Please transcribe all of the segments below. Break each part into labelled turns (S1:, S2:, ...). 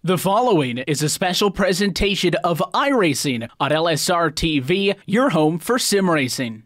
S1: The following is a special presentation of iRacing on LSRTV, your home for sim racing.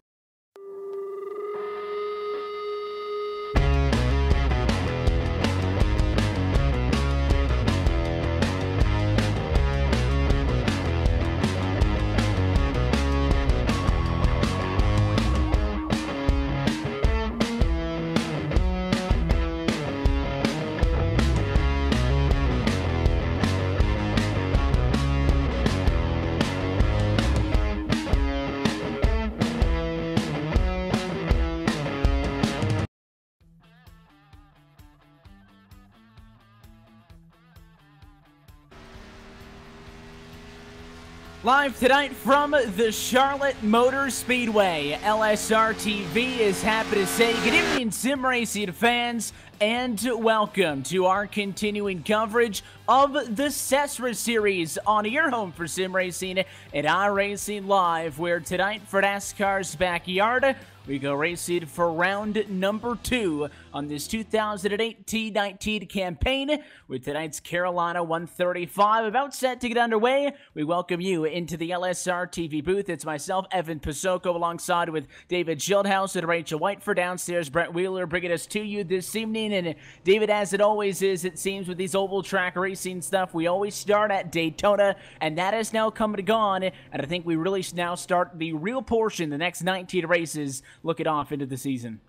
S1: Live tonight from the Charlotte Motor Speedway, LSRTV is happy to say good evening, sim racing fans, and welcome to our continuing coverage of the SESRA series on your home for sim racing and iRacing Live, where tonight for NASCAR's backyard, we go racing for round number 2 on this 2018-19 campaign with tonight's Carolina 135 about set to get underway. We welcome you into the LSR TV booth. It's myself, Evan Pasoko, alongside with David Schildhouse and Rachel Whiteford. Downstairs, Brett Wheeler bringing us to you this evening. And David, as it always is, it seems with these oval track racing stuff, we always start at Daytona, and that has now come and gone. And I think we really now start the real portion, the next 19 races, looking off into the season.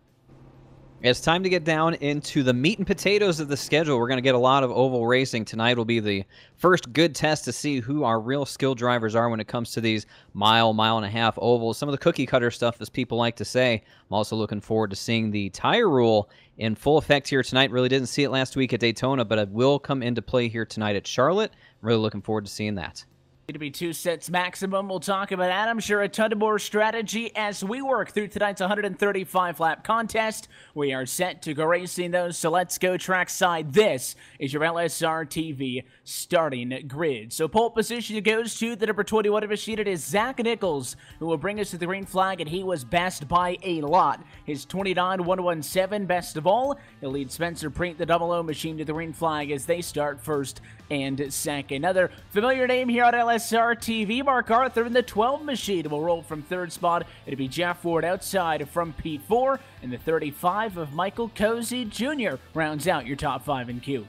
S2: It's time to get down into the meat and potatoes of the schedule. We're going to get a lot of oval racing. Tonight will be the first good test to see who our real skill drivers are when it comes to these mile and a half ovals. Some of the cookie cutter stuff, as people like to say. I'm also looking forward to seeing the tire rule in full effect here tonight. Really didn't see it last week at Daytona, but it will come into play here tonight at Charlotte. Really looking forward to seeing that.
S1: To be 2 sets maximum. We'll talk about that. I'm sure a ton of more strategy as we work through tonight's 135-lap contest. We are set to go racing those, so let's go trackside. This is your LSR TV starting grid. So pole position goes to the number 21 machine. It is Zach Nichols who will bring us to the green flag, and he was best by a lot. His 29.117 best of all. He'll lead Spencer Preet, the 00 machine, to the green flag as they start first and second. Another familiar name here on LSRTV, Mark Arthur in the 12 machine will roll from third spot. It'll be Jeff Ward outside from P4, and the 35 of Michael Cozy Jr. rounds out your top 5 in Q.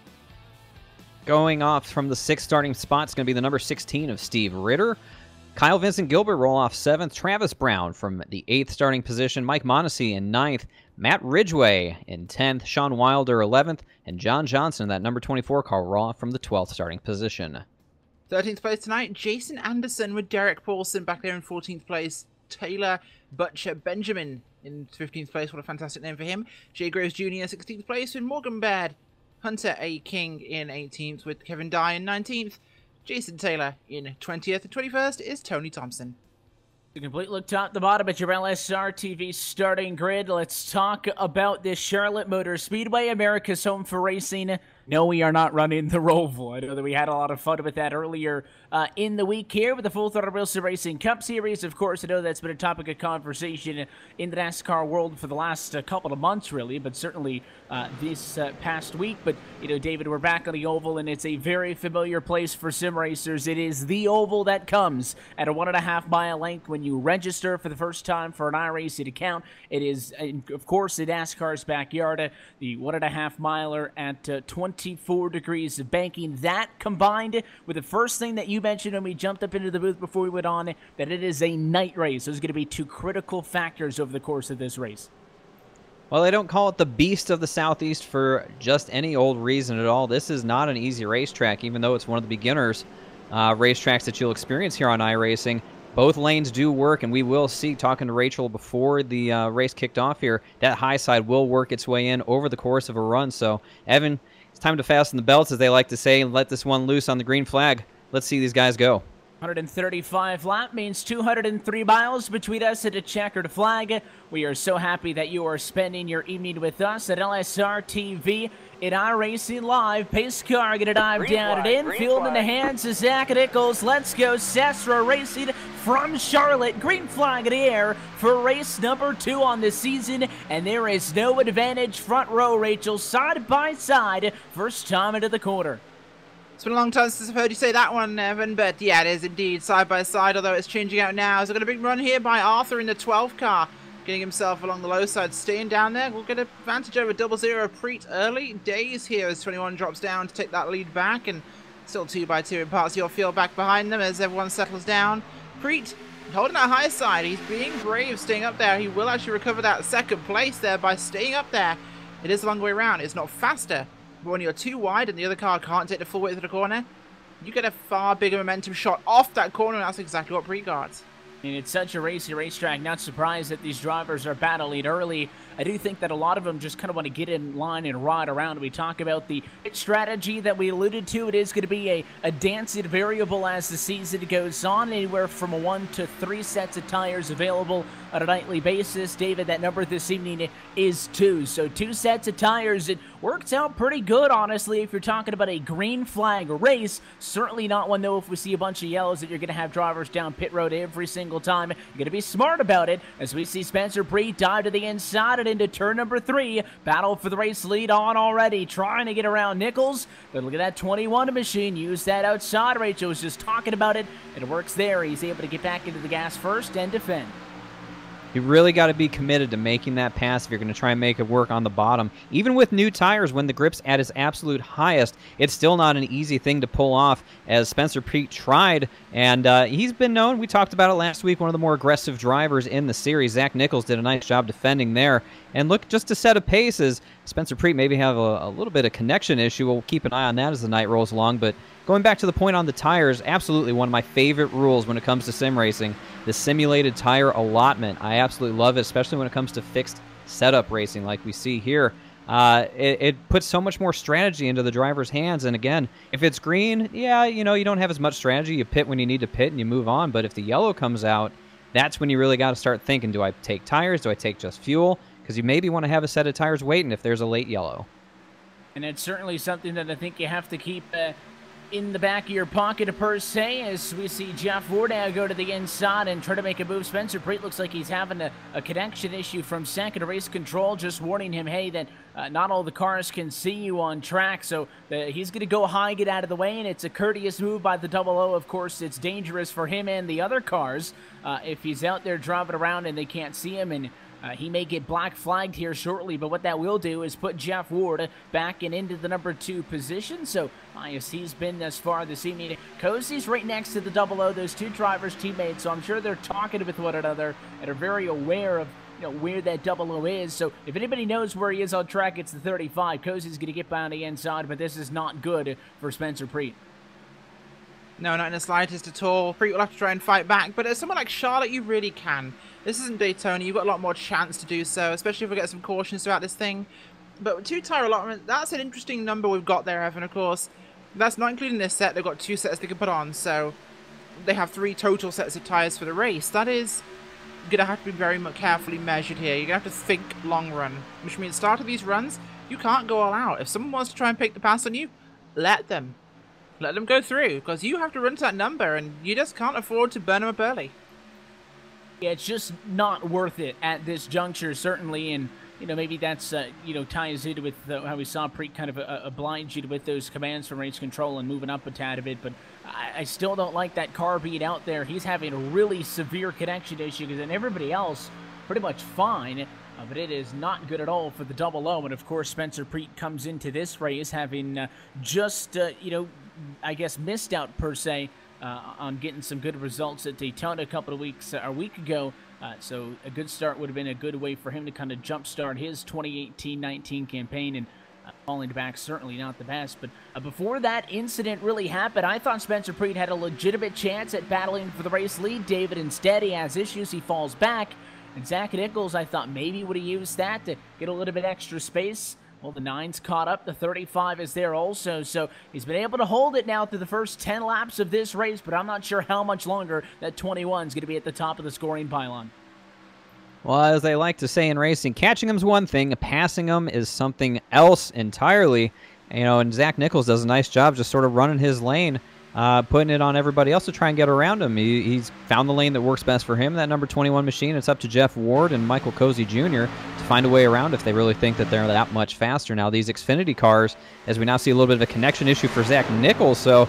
S2: Going off from the 6th starting spot is going to be the number 16 of Steve Ritter. Kyle Vincent Gilbert roll off 7th. Travis Brown from the 8th starting position. Mike Mondesi in 9th. Matt Ridgway in 10th. Sean Wilder 11th. And John Johnson in that number 24 car roll off from the 12th starting position.
S3: 13th place tonight, Jason Anderson with Derek Paulson back there in 14th place. Taylor Butcher Benjamin in 15th place. What a fantastic name for him. Jay Groves Jr. 16th place with Morgan Baird. Hunter A. King in 18th with Kevin Dye in 19th. Jason Taylor in 20th, and 21st is Tony Thompson.
S1: A complete look top to bottom at your LSR TV starting grid. Let's talk about this Charlotte Motor Speedway, America's home for racing. No, we are not running the Roval. I know that we had a lot of fun with that earlier in the week here with the Full Throttle Wilson Racing Cup Series. Of course, I know that's been a topic of conversation in the NASCAR world for the last couple of months, really, but certainly this past week. But, you know, David, we're back on the Oval, and it's a very familiar place for sim racers. It is the Oval that comes at a 1.5 mile length when you register for the first time for an iRacing account. It is, of course, in NASCAR's backyard, the 1.5 miler at 24 degrees of banking. That combined with the first thing that you mentioned when we jumped up into the booth before we went on, that it is a night race. Those are going to be 2 critical factors over the course of this race.
S2: Well, they don't call it the Beast of the Southeast for just any old reason at all. This is not an easy racetrack, even though it's one of the beginners racetracks that you'll experience here on iRacing. Both lanes do work, and we will see, talking to Rachel before the race kicked off here, that high side will work its way in over the course of a run. So, Evan, it's time to fasten the belts, as they like to say, and let this one loose on the green flag. Let's see these guys go.
S1: 135 lap means 203 miles between us and a checkered flag. We are so happy that you are spending your evening with us at LSR TV in iRacing Live. Pace car going to dive down and in. Field in the hands of Zach Nichols. Let's go. SESRA Racing from Charlotte. Green flag in the air for race number 2 on the season. And there is no advantage. Front row, Rachel, side by side. First time into the corner.
S3: It's been a long time since I've heard you say that one, Evan, but yeah, it is indeed side by side, although it's changing out now. So we've got a big run here by Arthur in the 12 car, getting himself along the low side, staying down there. We'll get an advantage over 00 Preet early days here as 21 drops down to take that lead back, and still 2 by 2 in parts of your field back behind them as everyone settles down. Preet holding that high side. He's being brave, staying up there. He will actually recover that second place there by staying up there. It is a long way around. It's not faster. But when you're too wide and the other car can't take the full width of the corner, you get a far bigger momentum shot off that corner, and that's exactly what Preet got.
S1: I mean, it's such a racy racetrack. Not surprised that these drivers are battling early. I do think that a lot of them just kind of want to get in line and ride around. We talk about the strategy that we alluded to. It is going to be a dancing variable as the season goes on. Anywhere from 1 to 3 sets of tires available on a nightly basis. David, that number this evening is 2. So 2 sets of tires. It works out pretty good, honestly, if you're talking about a green flag race. Certainly not one, though, if we see a bunch of yellows that you're going to have drivers down pit road every single time. You're going to be smart about it as we see Spencer Preet dive to the inside and into turn number 3. Battle for the race lead on already, trying to get around Nichols. But look at that 21 machine. Use that outside. Rachel was just talking about it. It works there. He's able to get back into the gas first and defend.
S2: You really got to be committed to making that pass if you're going to try and make it work on the bottom. Even with new tires, when the grip's at its absolute highest, it's still not an easy thing to pull off, as Spencer Preet tried, and he's been known, we talked about it last week, one of the more aggressive drivers in the series. Zach Nichols did a nice job defending there. And look, just to set a pace, as Spencer Preet maybe have a little bit of connection issue. We'll keep an eye on that as the night rolls along, but going back to the point on the tires, absolutely one of my favorite rules when it comes to sim racing, the simulated tire allotment. I absolutely love it, especially when it comes to fixed setup racing like we see here. It puts so much more strategy into the driver's hands, and again, if it's green, yeah, you know, you don't have as much strategy. You pit when you need to pit and you move on, but if the yellow comes out, that's when you really got to start thinking, do I take tires? Do I take just fuel? Because you maybe want to have a set of tires waiting if there's a late yellow.
S1: And it's certainly something that I think you have to keep in the back of your pocket, per se, as we see Jeff Ward now go to the inside and try to make a move. Spencer Preet looks like he's having a connection issue from second. Race control just warning him, hey, that not all the cars can see you on track, so he's going to go high, get out of the way, and it's a courteous move by the 00. Of course, it's dangerous for him and the other cars if he's out there driving around and they can't see him, and he may get black flagged here shortly, but what that will do is put Jeff Ward back and into the number 2 position. So as he's been thus far this evening, Cozy's right next to the 00. Those 2 drivers, teammates, so I'm sure they're talking with one another and are very aware of where that 00 is. So if anybody knows where he is on track, it's the 35. Cozy's going to get by on the inside, but this is not good for Spencer Preet.
S3: No, not in the slightest at all. Preet will have to try and fight back, but as someone like Charlotte, you really can. This isn't Daytona. You've got a lot more chance to do so, especially if we get some cautions throughout this thing. But 2 tire allotment, that's an interesting number we've got there, Evan, of course. That's not including this set. They've got 2 sets they can put on, so they have 3 total sets of tires for the race. That is going to have to be very much carefully measured here. You're going to have to think long run, which means start of these runs, you can't go all out. If someone wants to try and pick the pass on you, let them. Let them go through, because you have to run to that number, and you just can't afford to burn them up early.
S1: Yeah, it's just not worth it at this juncture, certainly, and maybe that's ties into with how we saw Preet kind of oblige you with those commands from race control and moving up a tad a bit, but I still don't like that car being out there. He's having a really severe connection issue, because then everybody else pretty much fine, but it is not good at all for the 00, and of course Spencer Preet comes into this race having just, I guess missed out per se on getting some good results at Daytona a week ago. So a good start would have been a good way for him to kind of jumpstart his 2018-19 campaign, and falling back certainly not the best. But before that incident really happened, I thought Spencer Preet had a legitimate chance at battling for the race lead. David, instead, he has issues. He falls back. And Zach Nichols, I thought maybe would have used that to get a little bit extra space. Well, the 9's caught up. The 35 is there also. So he's been able to hold it now through the first 10 laps of this race, but I'm not sure how much longer that 21 is going to be at the top of the scoring pylon.
S2: Well, as they like to say in racing, catching them's one thing, passing them is something else entirely. And Zach Nichols does a nice job just sort of running his lane, putting it on everybody else to try and get around him. He's found the lane that works best for him, that number 21 machine. It's up to Jeff Ward and Michael Cozy Jr. to find a way around if they really think that they're that much faster. Now, these Xfinity cars, as we now see a little bit of a connection issue for Zach Nichols, so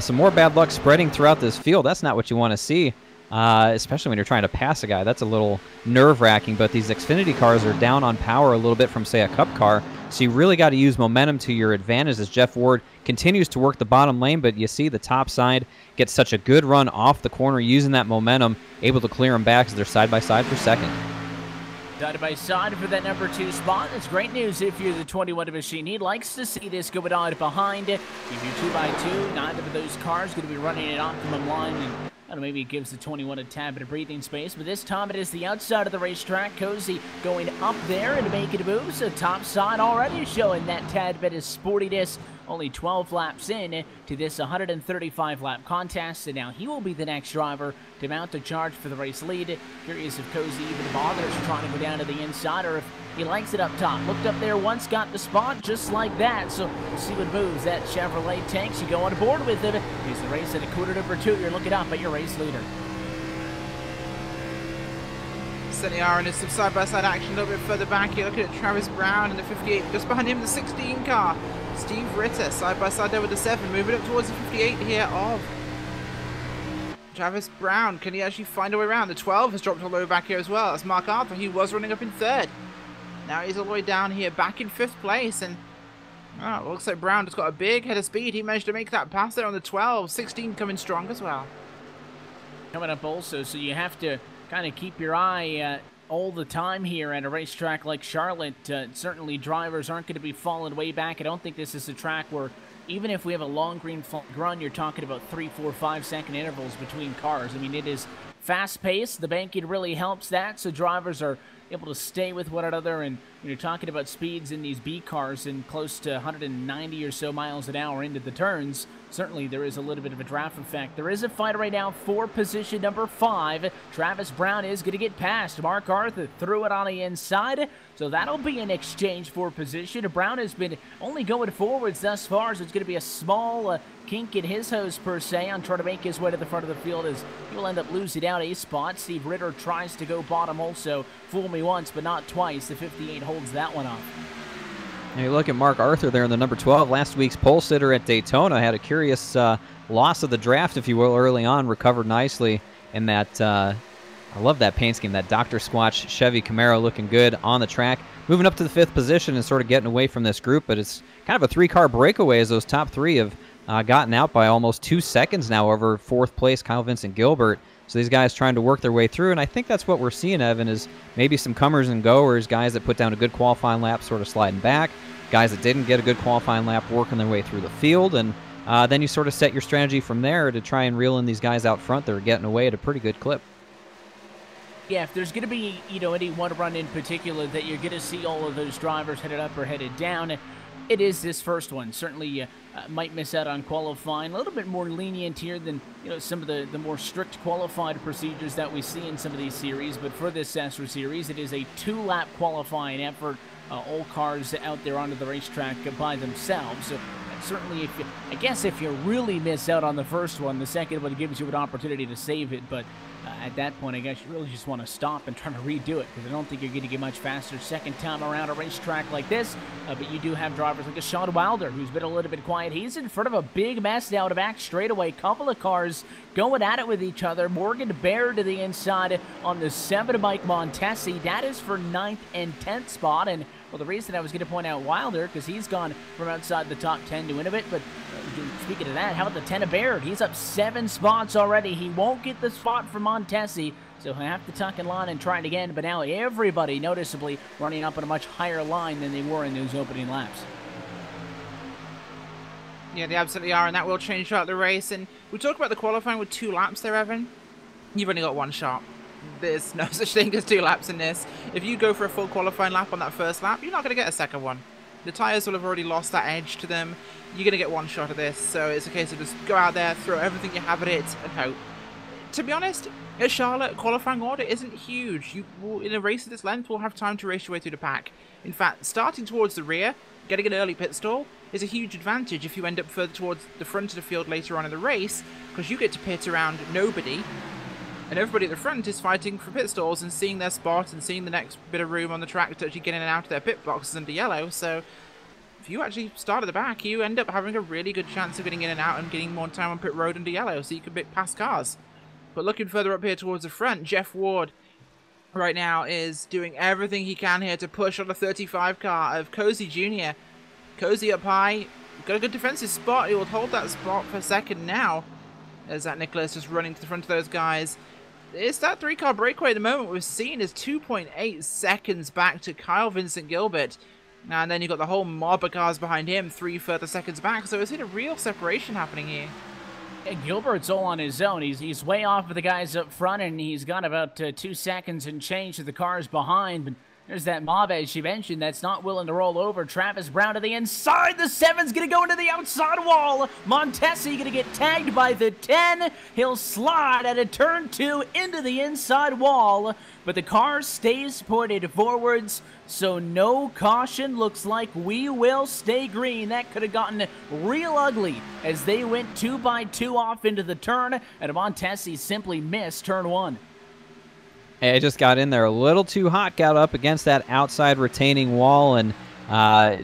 S2: some more bad luck spreading throughout this field. That's not what you want to see, especially when you're trying to pass a guy. That's a little nerve-wracking, but these Xfinity cars are down on power a little bit from, say, a Cup car, so you really got to use momentum to your advantage as Jeff Ward continues to work the bottom lane, but you see the top side gets such a good run off the corner using that momentum, able to clear them back as they're side-by-side for second.
S1: Side by side for that number 2 spot. That's great news if you're the 21 machine. He likes to see this going on behind it. If you're 2x2, neither of those cars going to be running at optimum line, and I don't know, maybe it gives the 21 a tad bit of breathing space, but this time it is the outside of the racetrack. Cozy going up there and making a move, so top side already showing that tad bit of sportiness. Only 12 laps in to this 135-lap contest, and now he will be the next driver to mount the charge for the race lead. Curious if Cozy even bothers trying to go down to the inside, or if he likes it up top. Looked up there once, got the spot just like that, so we'll see what moves that Chevrolet takes. You go on board with him. He's the race at a quarter number 2. You're looking up at your race leader.
S3: Certainly are, and there's some side-by-side action a little bit further back. You're looking at Travis Brown in the 58, just behind him the 16 car. Steve Ritter side-by-side there with the 7, moving up towards the 58 here of Travis Brown. Can he actually find a way around? The 12 has dropped all the way back here as well. That's Mark Arthur. He was running up in 3rd. Now he's all the way down here, back in 5th place, and looks like Brown just got a big head of speed. He managed to make that pass there on the 12. 16 coming strong as well.
S1: Coming up also, so you have to kind of keep your eye all the time here at a racetrack like Charlotte. Certainly drivers aren't going to be falling way back. I don't think this is a track where, even if we have a long green flag run, you're talking about 3, 4, 5 second intervals between cars. I mean, it is fast-paced. The banking really helps that, so drivers are able to stay with one another, and you're talking about speeds in these B cars in close to 190 or so miles an hour into the turns. Certainly there is a little bit of a draft effect. There is a fight right now for position number 5. Travis Brown is going to get past. Mark Arthur threw it on the inside, so that'll be an exchange for position. Brown has been only going forwards thus far, so it's going to be a small kink in his hose per se on trying to make his way to the front of the field, as he will end up losing out a spot. Steve Ritter tries to go bottom also. Fool me once, but not twice. The 58 holds that one off.
S2: And you look at Mark Arthur there in the number 12, last week's pole sitter at Daytona, had a curious loss of the draft, if you will, early on, recovered nicely in that, I love that paint scheme, that Dr. Squatch Chevy Camaro looking good on the track. Moving up to the 5th position and sort of getting away from this group, but it's kind of a 3-car breakaway as those top 3 have gotten out by almost 2 seconds now over 4th place Kyle Vincent Gilbert. So these guys trying to work their way through, and I think that's what we're seeing, Evan, is maybe some comers and goers, guys that put down a good qualifying lap sort of sliding back, guys that didn't get a good qualifying lap working their way through the field, and then you sort of set your strategy from there to try and reel in these guys out front that are getting away at a pretty good clip.
S1: Yeah, if there's going to be, any one run in particular that you're going to see all of those drivers headed up or headed down, it is this first one. Certainly might miss out on qualifying. A little bit more lenient here than some of the more strict qualified procedures that we see in some of these series. But for this SESRA series, it is a 2-lap qualifying effort. All cars out there onto the racetrack by themselves. So certainly, if you really miss out on the first one, the second one gives you an opportunity to save it. But at that point, I guess you really just want to stop and try to redo it, because I don't think you're going to get much faster second time around a racetrack like this. But you do have drivers like a Sean Wilder, who's been a little bit quiet. He's in front of a big mess now to back straightaway. Couple of cars going at it with each other. Morgan Baird to the inside on the 7 Mike Montesi. That is for 9th and 10th spot. And well, the reason I was going to point out Wilder, because he's gone from outside the top 10 to win a bit, but speaking of that, how about the 10 of Baird? He's up 7 spots already. He won't get the spot for Montesi, so he'll have to tuck in line and try it again, but now everybody noticeably running up on a much higher line than they were in those opening laps.
S3: Yeah, they absolutely are, and that will change throughout the race. And we talk about the qualifying with 2 laps there, Evan. You've only got 1 shot. There's no such thing as 2 laps in this. If you go for a full qualifying lap on that first lap, you're not going to get a second one. The tyres will have already lost that edge to them. You're going to get 1 shot of this, so it's a case of just go out there, throw everything you have at it, and hope. To be honest, at Charlotte, qualifying order isn't huge. You will, in a race of this length, will have time to race your way through the pack. In fact, starting towards the rear, getting an early pit stall is a huge advantage if you end up further towards the front of the field later on in the race, because you get to pit around nobody And everybody at the front is fighting for pit stalls and seeing their spot and seeing the next bit of room on the track to actually get in and out of their pit boxes under yellow. So if you actually start at the back, you end up having a really good chance of getting in and out and getting more time on pit road under yellow, so you can pass cars. But looking further up here towards the front, Jeff Ward right now is doing everything he can here to push on the 35 car of Cozy Jr. Cozy up high, got a good defensive spot. He will hold that spot for a second now, as that Nicholas just running to the front of those guys. It's that 3-car breakaway at the moment we've seen is 2.8 seconds back to Kyle Vincent Gilbert. And then you've got the whole mob of cars behind him, 3 further seconds back. So we've seen a real separation happening here.
S1: Yeah, Gilbert's all on his own. He's way off of the guys up front, and he's got about 2 seconds and change to the cars behind. But there's that mob, as you mentioned, that's not willing to roll over. Travis Brown to the inside. The 7's going to go into the outside wall. Montesi going to get tagged by the 10. He'll slide at a turn 2 into the inside wall. But the car stays pointed forwards, so no caution. Looks like we will stay green. That could have gotten real ugly as they went 2x2 off into the turn, and Montesi simply missed turn 1.
S2: It just got in there a little too hot, got up against that outside retaining wall, and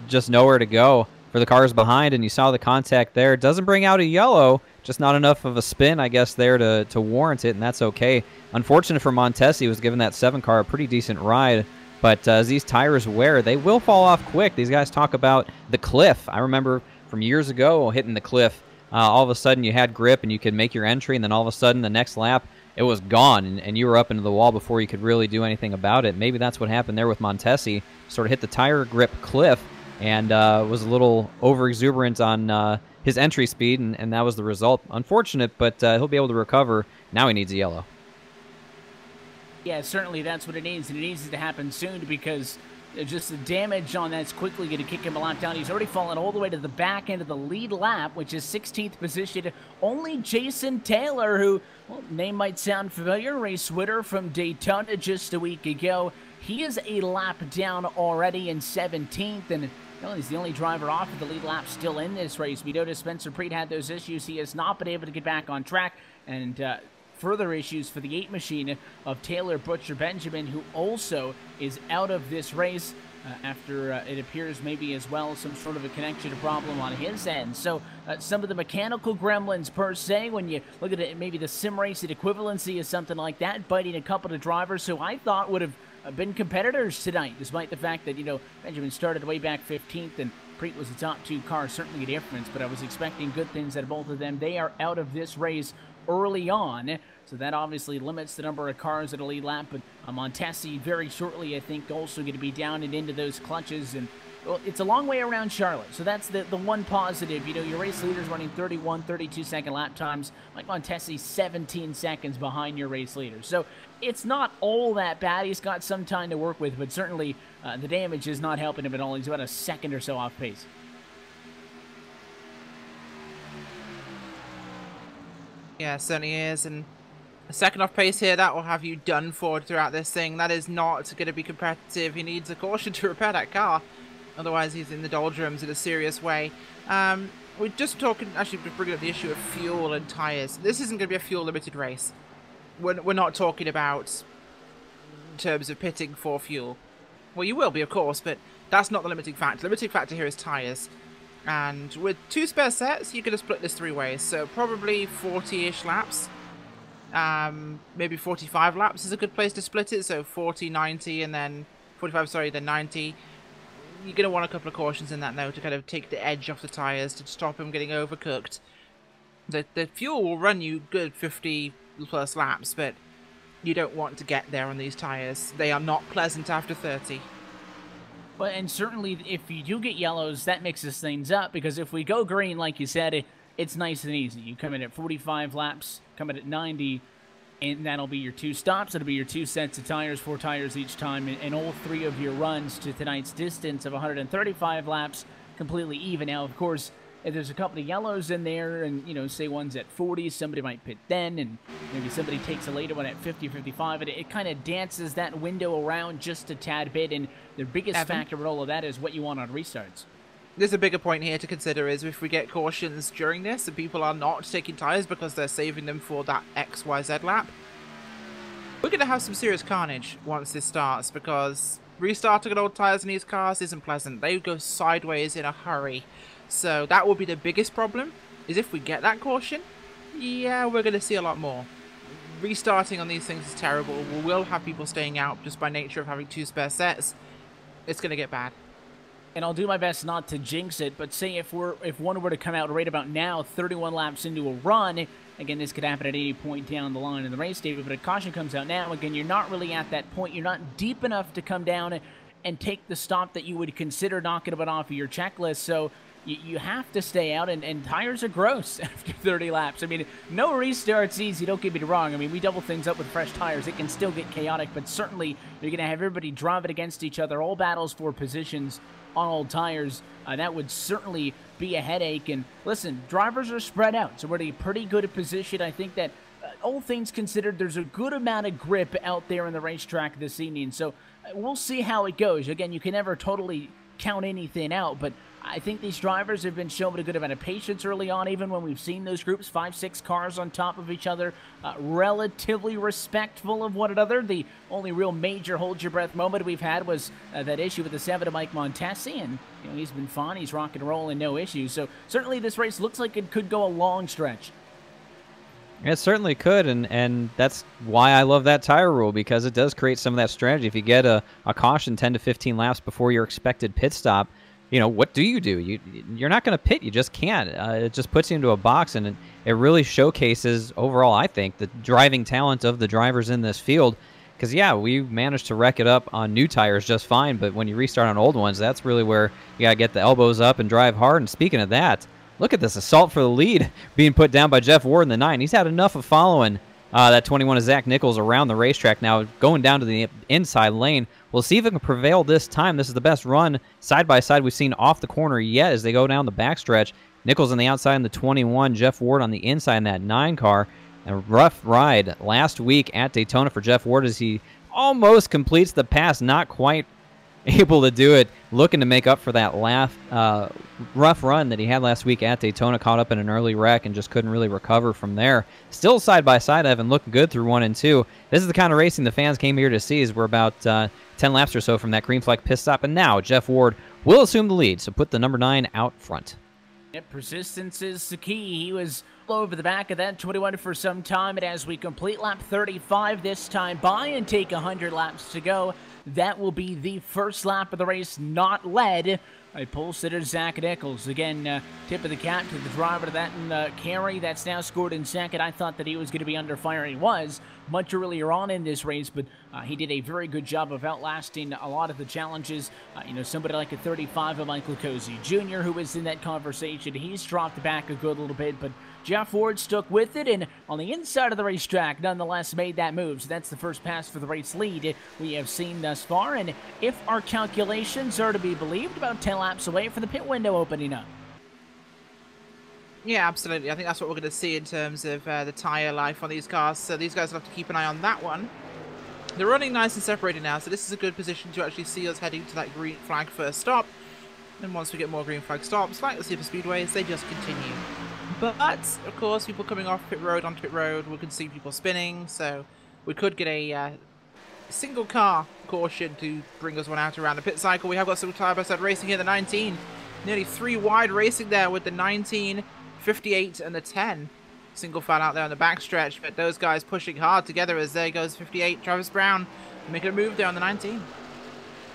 S2: just nowhere to go for the cars behind, and you saw the contact there. It doesn't bring out a yellow, just not enough of a spin, I guess, there to warrant it, and that's okay. Unfortunate for Montesi, he was giving that 7 car a pretty decent ride, but as these tires wear, they will fall off quick. These guys talk about the cliff. I remember from years ago hitting the cliff. All of a sudden you had grip and you could make your entry, and then all of a sudden the next lap, it was gone, and you were up into the wall before you could really do anything about it. Maybe that's what happened there with Montesi. Sort of hit the tire grip cliff and was a little over-exuberant on his entry speed, and that was the result. Unfortunate, but he'll be able to recover. Now he needs a yellow.
S1: Yeah, certainly that's what it needs, and it needs to happen soon because just the damage on that's quickly going to kick him a lap down. He's already fallen all the way to the back end of the lead lap, which is 16th position. Only Jason Taylor, who, well, name might sound familiar, race winner from Daytona just a week ago. He is a lap down already in 17th, and he's the only driver off of the lead lap still in this race. We noticed Spencer Preet had those issues. He has not been able to get back on track, and further issues for the 8 machine of Taylor Butcher Benjamin, who also is out of this race after it appears maybe as well some sort of a connection problem on his end. So some of the mechanical gremlins per se, when you look at it, maybe the sim racing equivalency is something like that, biting a couple of drivers who I thought would have been competitors tonight, despite the fact that, Benjamin started way back 15th and Preet was the top 2 car, certainly a difference, but I was expecting good things out of both of them. They are out of this race early on, so that obviously limits the number of cars at a lead lap. But Montesi very shortly, I think, also going to be down and into those clutches, and well, it's a long way around Charlotte, so that's the one positive. Your race leader's running 31, 32-second lap times. Mike Montesi 17 seconds behind your race leader, so it's not all that bad. He's got some time to work with, but certainly the damage is not helping him at all. He's about a second or so off pace.
S3: Yeah, certainly is, and a second off pace here, that will have you done for throughout this thing. That is not going to be competitive. He needs a caution to repair that car. Otherwise, he's in the doldrums in a serious way. We're just talking, actually, bringing up the issue of fuel and tyres. This isn't going to be a fuel-limited race. We're not talking about in terms of pitting for fuel. Well, you will be, of course, but that's not the limiting factor. The limiting factor here is tyres. And with 2 spare sets, you could have split this 3 ways. So probably 40-ish laps. Maybe 45 laps is a good place to split it. So 40, 90, and then 45, sorry, then 90. You're going to want a couple of cautions in that, though, to kind of take the edge off the tyres, to stop them getting overcooked. The fuel will run you good 50-plus laps, but you don't want to get there on these tyres. They are not pleasant after 30.
S1: But, and certainly, if you do get yellows, that mixes things up, because if we go green, like you said, it's nice and easy. You come in at 45 laps, come in at 90, and that'll be your 2 stops. It'll be your 2 sets of tires, 4 tires each time, and all 3 of your runs to tonight's distance of 135 laps completely even. Now, of course, if there's a couple of yellows in there, and, say one's at 40, somebody might pit then, and maybe somebody takes a later one at 50, 55, and it kind of dances that window around just a tad bit, and the biggest factor in all of that is what you want on restarts.
S3: There's a bigger point here to consider, is if we get cautions during this and people are not taking tyres because they're saving them for that XYZ lap, We're going to have some serious carnage once this starts, because restarting on old tyres in these cars isn't pleasant. They go sideways in a hurry. So that will be the biggest problem, is if we get that caution, yeah, we're going to see a lot more. Restarting on these things is terrible. We will have people staying out just by nature of having 2 spare sets. It's going to get bad.
S1: And I'll do my best not to jinx it, but say if one were to come out right about now, 31 laps into a run, again, this could happen at any point down the line in the race, David, but a caution comes out now, again, you're not really at that point. You're not deep enough to come down and take the stop that you would consider knocking it off of your checklist, so you have to stay out, and tires are gross after 30 laps. I mean, no restart's easy, don't get me wrong. I mean, we double things up with fresh tires. It can still get chaotic, but certainly you're going to have everybody drive it against each other, all battles for positions on old tires. That would certainly be a headache. And listen, drivers are spread out, so we're in a pretty good position. I think that all things considered, there's a good amount of grip out there in the racetrack this evening, so we'll see how it goes. Again, you can never totally count anything out, but I think these drivers have been showing a good amount of patience early on, even when we've seen those groups, 5-6 cars on top of each other, relatively respectful of one another. The only real major hold-your-breath moment we've had was that issue with the 7 of Mike Montesi, and he's been fine. He's rock and rolling, no issues. So certainly this race looks like it could go a long stretch.
S2: It certainly could, and that's why I love that tire rule, because it does create some of that strategy. If you get a caution 10 to 15 laps before your expected pit stop, what do? You're not going to pit. You just can't. It just puts you into a box, and it really showcases overall, I think, the driving talent of the drivers in this field. Because, yeah, we managed to wreck it up on new tires just fine, but when you restart on old ones, that's really where you got to get the elbows up and drive hard. And speaking of that, look at this assault for the lead being put down by Jeff Ward in the 9. He's had enough of following that 21 of Zach Nichols around the racetrack now, going down to the inside lane. We'll see if it can prevail this time. This is the best run side-by-side we've seen off the corner yet as they go down the backstretch. Nichols on the outside in the 21, Jeff Ward on the inside in that 9 car. A rough ride last week at Daytona for Jeff Ward as he almost completes the pass, not quite able to do it, looking to make up for that rough run that he had last week at Daytona, caught up in an early wreck and just couldn't really recover from there. Still side by side, Evan, looking good through 1 and 2. This is the kind of racing the fans came here to see, as we're about 10 laps or so from that green flag pit stop, and now Jeff Ward will assume the lead, so put the number 9 out front.
S1: Yep, persistence is the key. He was over the back of that 21 for some time, and as we complete lap 35 this time by and take 100 laps to go, that will be the first lap of the race not led by pole sitter Zach Nichols. Again, tip of the cap to the driver to that carry that's now scored in second. I thought that he was going to be under fire. He was much earlier on in this race, but he did a very good job of outlasting a lot of the challenges. Somebody like a 35 of Michael Cozy Jr., who was in that conversation, he's dropped back a good little bit, but Jeff Ward stuck with it, and on the inside of the racetrack, nonetheless, made that move. So that's the first pass for the race lead we have seen thus far, and if our calculations are to be believed, about 10 laps away from the pit window opening up.
S3: Yeah, absolutely. I think that's what we're going to see in terms of the tyre life on these cars. So these guys will have to keep an eye on that one. They're running nice and separated now, so this is a good position to actually see us heading to that green flag first stop. And once we get more green flag stops, like the super speedways, they just continue. But, of course, people coming off pit road onto pit road, we can see people spinning, so we could get a single car caution to bring us one out around the pit cycle. We have got some side-by-side racing here, the 19. Nearly 3 wide racing there with the 19, 58, and the 10. Single file out there on the backstretch, but those guys pushing hard together as there goes 58, Travis Brown, making a move there on the 19.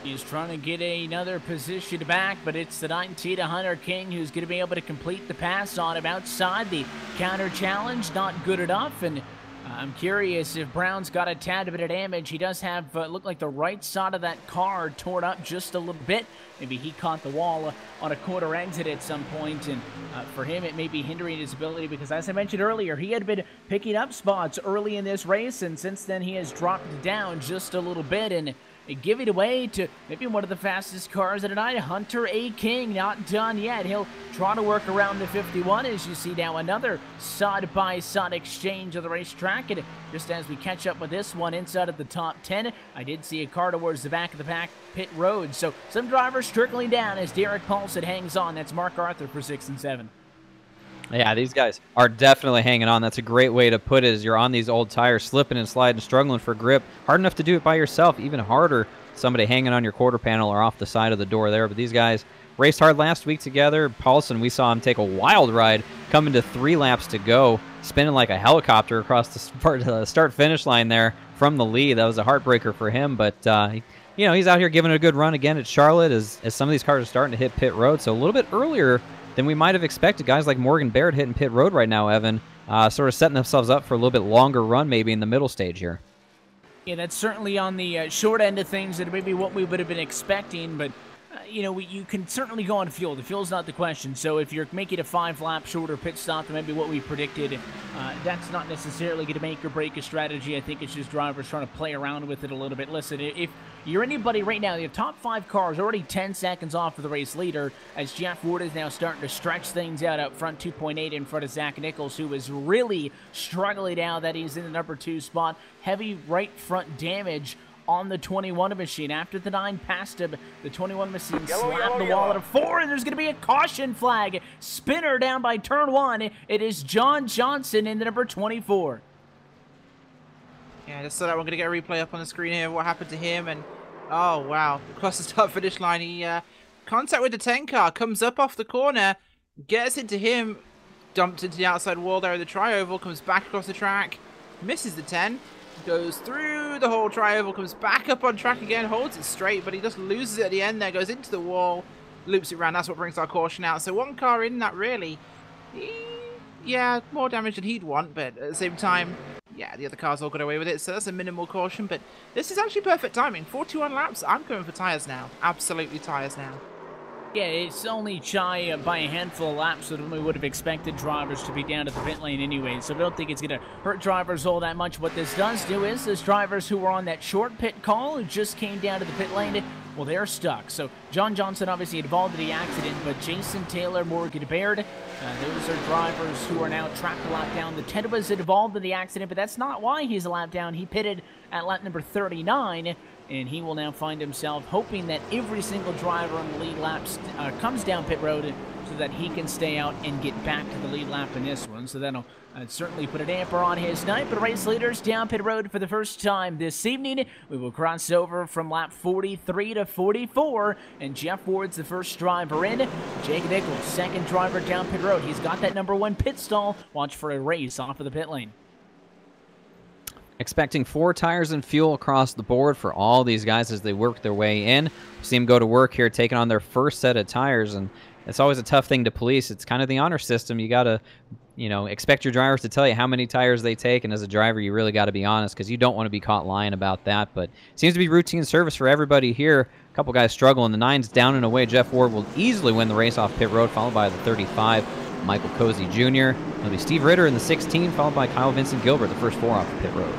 S1: He's trying to get another position back, but it's the 19 to Hunter King who's going to be able to complete the pass on him outside. The counter challenge, not good enough, and I'm curious if Brown's got a tad bit of damage. He does have, look like the right side of that car torn up just a little bit. Maybe he caught the wall on a quarter exit at some point, and for him it may be hindering his ability because, as I mentioned earlier, he had been picking up spots early in this race, and since then he has dropped down just a little bit, and give it away to maybe one of the fastest cars of the night, Hunter A. King. Not done yet. He'll try to work around the 51 as you see now another side-by-side exchange of the racetrack. And just as we catch up with this one inside of the top 10, I did see a car towards the back of the pack pit road. So some drivers trickling down as Derek Paulson hangs on. That's Mark Arthur for 6 and 7.
S2: Yeah, these guys are definitely hanging on. That's a great way to put it, is you're on these old tires, slipping and sliding, struggling for grip. Hard enough to do it by yourself, even harder somebody hanging on your quarter panel or off the side of the door there. But these guys raced hard last week together. Paulson, we saw him take a wild ride coming to 3 laps to go, spinning like a helicopter across the start-finish line there from the lead. That was a heartbreaker for him, but you know, he's out here giving it a good run again at Charlotte as some of these cars are starting to hit pit road. So a little bit earlier than we might have expected. Guys like Morgan Baird hitting pit road right now, Evan, sort of setting themselves up for a little bit longer run maybe in the middle stage here.
S1: Yeah, that's certainly on the short end of things and maybe what we would have been expecting, but you know, you can certainly go on fuel. The fuel's not the question. So if you're making a 5-lap shorter pit stop than maybe what we predicted, that's not necessarily going to make or break a strategy. I think it's just drivers trying to play around with it a little bit. Listen, if you're anybody right now, your top 5 cars already 10 seconds off of the race leader, as Jeff Ward is now starting to stretch things out up front, 2.8 in front of Zach Nichols, who is really struggling now that he's in the number 2 spot. Heavy right front damage on the 21 machine. After the 9 passed him, the 21 machine slapped the wall at a 4, and there's going to be a caution flag. Spinner down by turn 1. It is John Johnson in the number 24.
S3: Yeah, just so that we're going to get a replay up on the screen here of what happened to him. And oh, wow. Across the start-finish line, he contact with the 10 car, comes up off the corner, gets into him, dumped into the outside wall there of the tri-oval, comes back across the track, misses the 10, goes through the whole tri-oval, comes back up on track again, holds it straight, but he just loses it at the end there, goes into the wall, loops it around. That's what brings our caution out. So 1 car in that really, yeah, more damage than he'd want, but at the same time, yeah, the other cars all got away with it, so that's a minimal caution. But this is actually perfect timing. 41 laps, I'm going for tyres now. Absolutely tyres now.
S1: Yeah, it's only shy by a handful of laps than we would have expected drivers to be down to the pit lane anyway, so I don't think it's going to hurt drivers all that much. What this does do is those drivers who were on that short pit call who just came down to the pit lane, well, they're stuck. So John Johnson obviously involved in the accident, but Jason Taylor, Morgan Baird, those are drivers who are now trapped a lap down. The 10 was involved in the accident, but that's not why he's a lap down. He pitted at lap number 39, and he will now find himself hoping that every single driver on the lead laps comes down pit road so that he can stay out and get back to the lead lap in this one. So that'll certainly put a damper on his night. But race leaders down pit road for the first time this evening. We will cross over from lap 43 to 44, and Jeff Ward's the first driver in. Jake Nichols, second driver down pit road. He's got that number 1 pit stall. Watch for a race off of the pit lane.
S2: Expecting 4 tires and fuel across the board for all these guys as they work their way in. We'll see them go to work here, taking on their first set of tires, and it's always a tough thing to police. It's kind of the honor system. You got to, you know, expect your drivers to tell you how many tires they take, and as a driver, you really got to be honest because you don't want to be caught lying about that. But it seems to be routine service for everybody here. A couple guys struggling. The 9's down and away. Jeff Ward will easily win the race off pit road, followed by the 35. Michael Cozy Jr. It'll be Steve Ritter in the 16, followed by Kyle Vincent Gilbert, the first 4 off the pit road.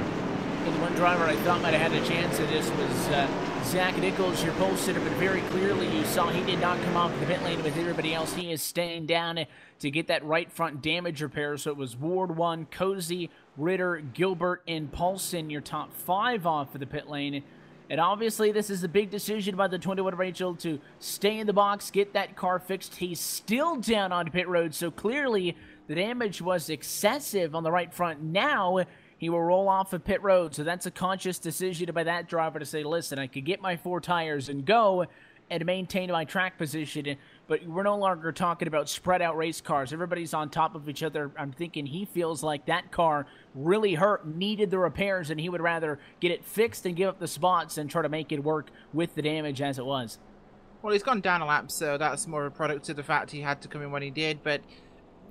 S1: And one driver I thought might have had a chance at this was Zach Nichols, your pole sitter, but very clearly you saw he did not come off the pit lane with everybody else. He is staying down to get that right front damage repair. So it was Ward 1, Cozy, Ritter, Gilbert, and Paulson, your top 5 off of the pit lane. And obviously this is a big decision by the 21 Rachel to stay in the box, get that car fixed. He's still down on pit road, so clearly the damage was excessive on the right front. Now he will roll off of pit road, so that's a conscious decision by that driver to say, listen, I could get my 4 tires and go and maintain my track position, but we're no longer talking about spread out race cars. Everybody's on top of each other. I'm thinking he feels like that car really hurt, needed the repairs, and he would rather get it fixed and give up the spots and try to make it work with the damage as it was.
S3: Well, he's gone down a lap, so that's more a product of the fact he had to come in when he did, but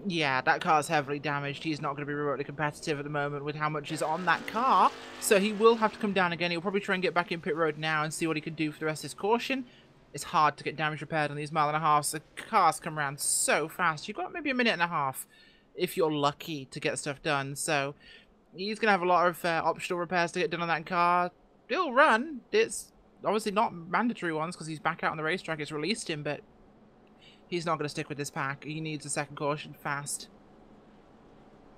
S3: yeah, that car's heavily damaged. He's not going to be remotely competitive at the moment with how much is on that car, so he will have to come down again. He'll probably try and get back in pit road now and see what he can do for the rest of his caution. It's hard to get damage repaired on these 1.5 miles, so cars come around so fast. You've got maybe a 1.5 minutes if you're lucky to get stuff done, so he's going to have a lot of optional repairs to get done on that car. He'll run. It's obviously not mandatory ones because he's back out on the racetrack. It's released him, but he's not going to stick with this pack. He needs a second caution fast.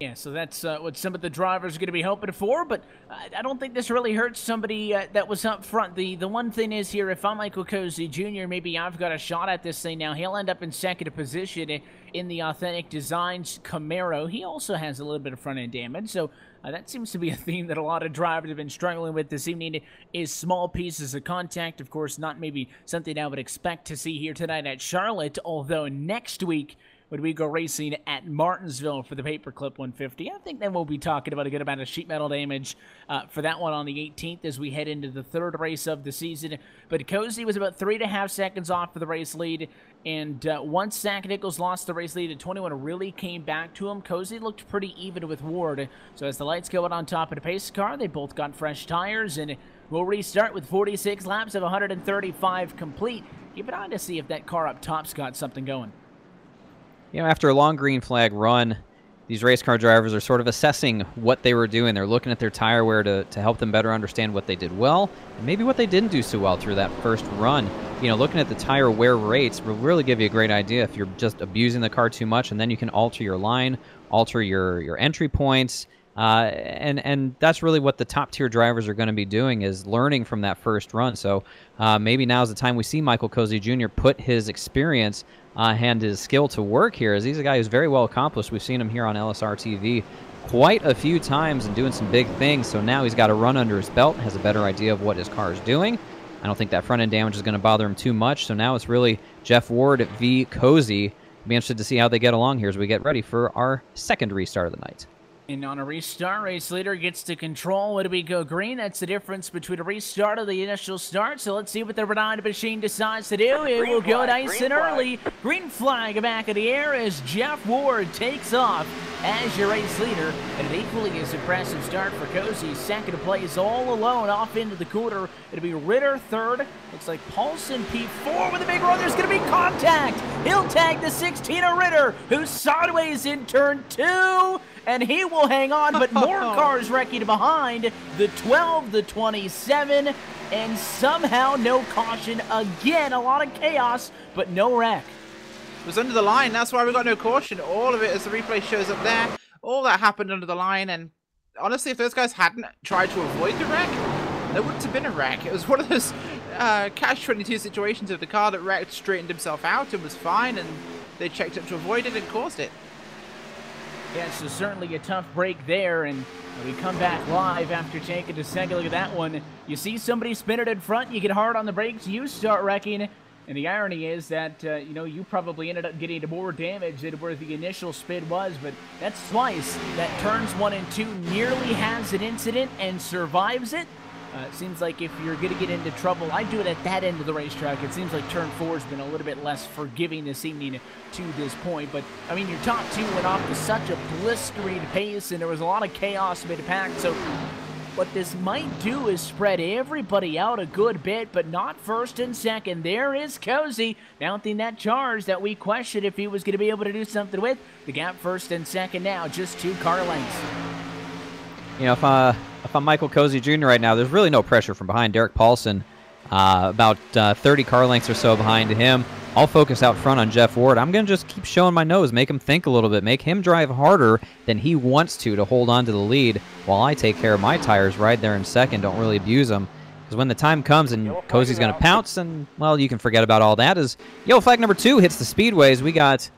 S1: Yeah, so that's what some of the drivers are going to be hoping for, but I don't think this really hurts somebody that was up front. The one thing is here, if I'm Michael Cozy Jr., maybe I've got a shot at this thing now. He'll end up in second position in the Authentic Designs Camaro. He also has a little bit of front-end damage, so that seems to be a theme that a lot of drivers have been struggling with this evening, is small pieces of contact. Of course, not maybe something I would expect to see here tonight at Charlotte, although next week, when we go racing at Martinsville for the Paperclip 150. I think then we'll be talking about a good amount of sheet metal damage for that one on the 18th as we head into the third race of the season. But Cozy was about 3.5 seconds off for the race lead, and once Zach Nichols lost the race lead at 21, really came back to him. Cozy looked pretty even with Ward. So as the lights go out on top of the pace car, they both got fresh tires, and we'll restart with 46 laps of 135 complete. Keep an eye to see if that car up top's got something going.
S2: You know, after a long green flag run, these race car drivers are sort of assessing what they were doing. They're looking at their tire wear to help them better understand what they did well and maybe what they didn't do so well through that first run. You know, looking at the tire wear rates will really give you a great idea if you're just abusing the car too much, and then you can alter your line, alter your entry points, and that's really what the top tier drivers are going to be doing, is learning from that first run. So maybe now's the time we see Michael Cozy Jr. put his experience and his skill to work here, as he's a guy who's very well accomplished. We've seen him here on LSRTV quite a few times and doing some big things. So now he's got a run under his belt, has a better idea of what his car is doing. I don't think that front end damage is going to bother him too much. So now it's really Jeff Ward v. Cozy. Be interested to see how they get along here as we get ready for our second restart of the night.
S1: And on a restart, race leader gets to control. When do we go green? That's the difference between a restart and the initial start. So let's see what the Renata machine decides to do. It will go nice and early. Green flag back in the air as Jeff Ward takes off as your race leader. And an equally as impressive start for Cozy. Second place all alone off into the quarter. It'll be Ritter third. Looks like Paulson P4 with a big run. There's going to be contact. He'll tag the 16 of Ritter, who's sideways in turn 2. And he will hang on, but more cars wrecking behind. The 12, the 27, and somehow no caution again. A lot of chaos, but no wreck.
S3: It was under the line. That's why we got no caution. All of it, as the replay shows up there, all that happened under the line. And honestly, if those guys hadn't tried to avoid the wreck, there wouldn't have been a wreck. It was one of those catch-22 situations of the car that wrecked, straightened himself out and was fine, and they checked up to avoid it and caused it.
S1: Yeah, so certainly a tough break there, and we come back live after taking a second look at that one. You see somebody spin it in front, you get hard on the brakes, you start wrecking, and the irony is that, you know, you probably ended up getting more damage than where the initial spin was, but that's twice that turns 1 and 2 nearly has an incident and survives it. It seems like if you're going to get into trouble, I do it at that end of the racetrack. It seems like turn 4 has been a little bit less forgiving this evening to this point. But, I mean, your top 2 went off with such a blistering pace, and there was a lot of chaos mid-pack. So what this might do is spread everybody out a good bit, but not first and second. There is Cozy mounting that charge that we questioned if he was going to be able to do something with. The gap first and second now, just 2 car lengths.
S2: You know, if I'm Michael Cozy Jr. right now, there's really no pressure from behind. Derek Paulson, about 30 car lengths or so behind him. I'll focus out front on Jeff Ward. I'm going to just keep showing my nose, make him think a little bit, make him drive harder than he wants to hold on to the lead while I take care of my tires right there in second. Don't really abuse them. Because when the time comes and Cozy's going to pounce, and, well, you can forget about all that, as yellow flag number 2 hits the speedways. We got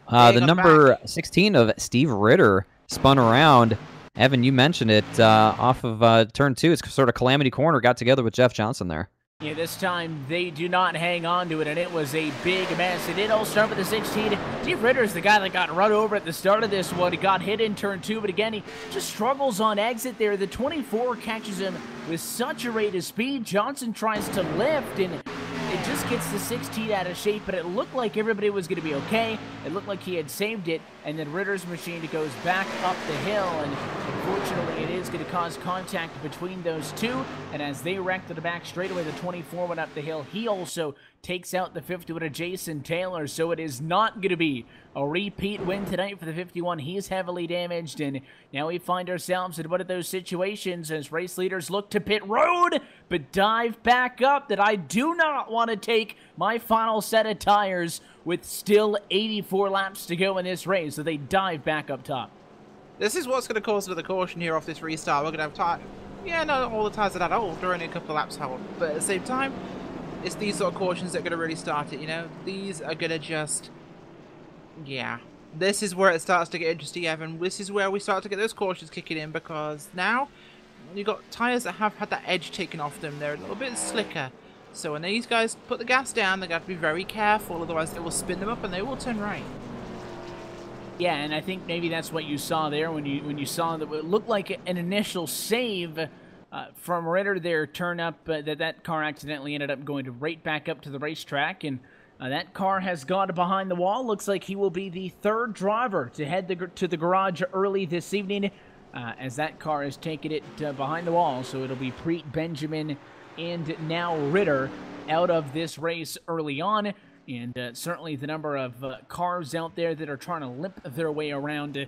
S2: the number 16 of Steve Ritter spun around. Evan, you mentioned it off of turn 2. It's sort of Calamity Corner, got together with Jeff Johnson there.
S1: Yeah, this time they do not hang on to it, and it was a big mess. It did all start with the 16. Steve Ritter's the guy that got run over at the start of this one. He got hit in turn 2, but again, he just struggles on exit there. The 24 catches him with such a rate of speed. Johnson tries to lift, and it just gets the 16 out of shape, but it looked like everybody was going to be okay. It looked like he had saved it, and then Ritter's machine goes back up the hill, and unfortunately it is going to cause contact between those two, and as they wreck to the back straightaway, the 24 went up the hill. He also takes out the 51 of Jason Taylor, so it is not going to be a repeat win tonight for the 51. He's heavily damaged, and now we find ourselves in one of those situations as race leaders look to pit road, but dive back up that I do not want to take my final set of tires with still 84 laps to go in this race, so they dive back up top.
S3: This is what's going to cause another caution here off this restart. We're going to have tire. Yeah, no, all the tires are that old. They're only a couple of laps old. But at the same time, it's these sort of cautions that are going to really start it, you know? These are going to just... Yeah. This is where it starts to get interesting, Evan. This is where we start to get those cautions kicking in, because now you've got tyres that have had that edge taken off them. They're a little bit slicker. So when these guys put the gas down, they're going to have to be very careful, otherwise they will spin them up and they will turn right.
S1: Yeah, and I think maybe that's what you saw there when you saw that it looked like an initial save from Ritter there, turn up, that car accidentally ended up going right back up to the racetrack, and that car has gone behind the wall. Looks like he will be the third driver to head to the garage early this evening, as that car has taken it behind the wall. So it'll be Preet, Benjamin, and now Ritter out of this race early on. And certainly the number of cars out there that are trying to limp their way around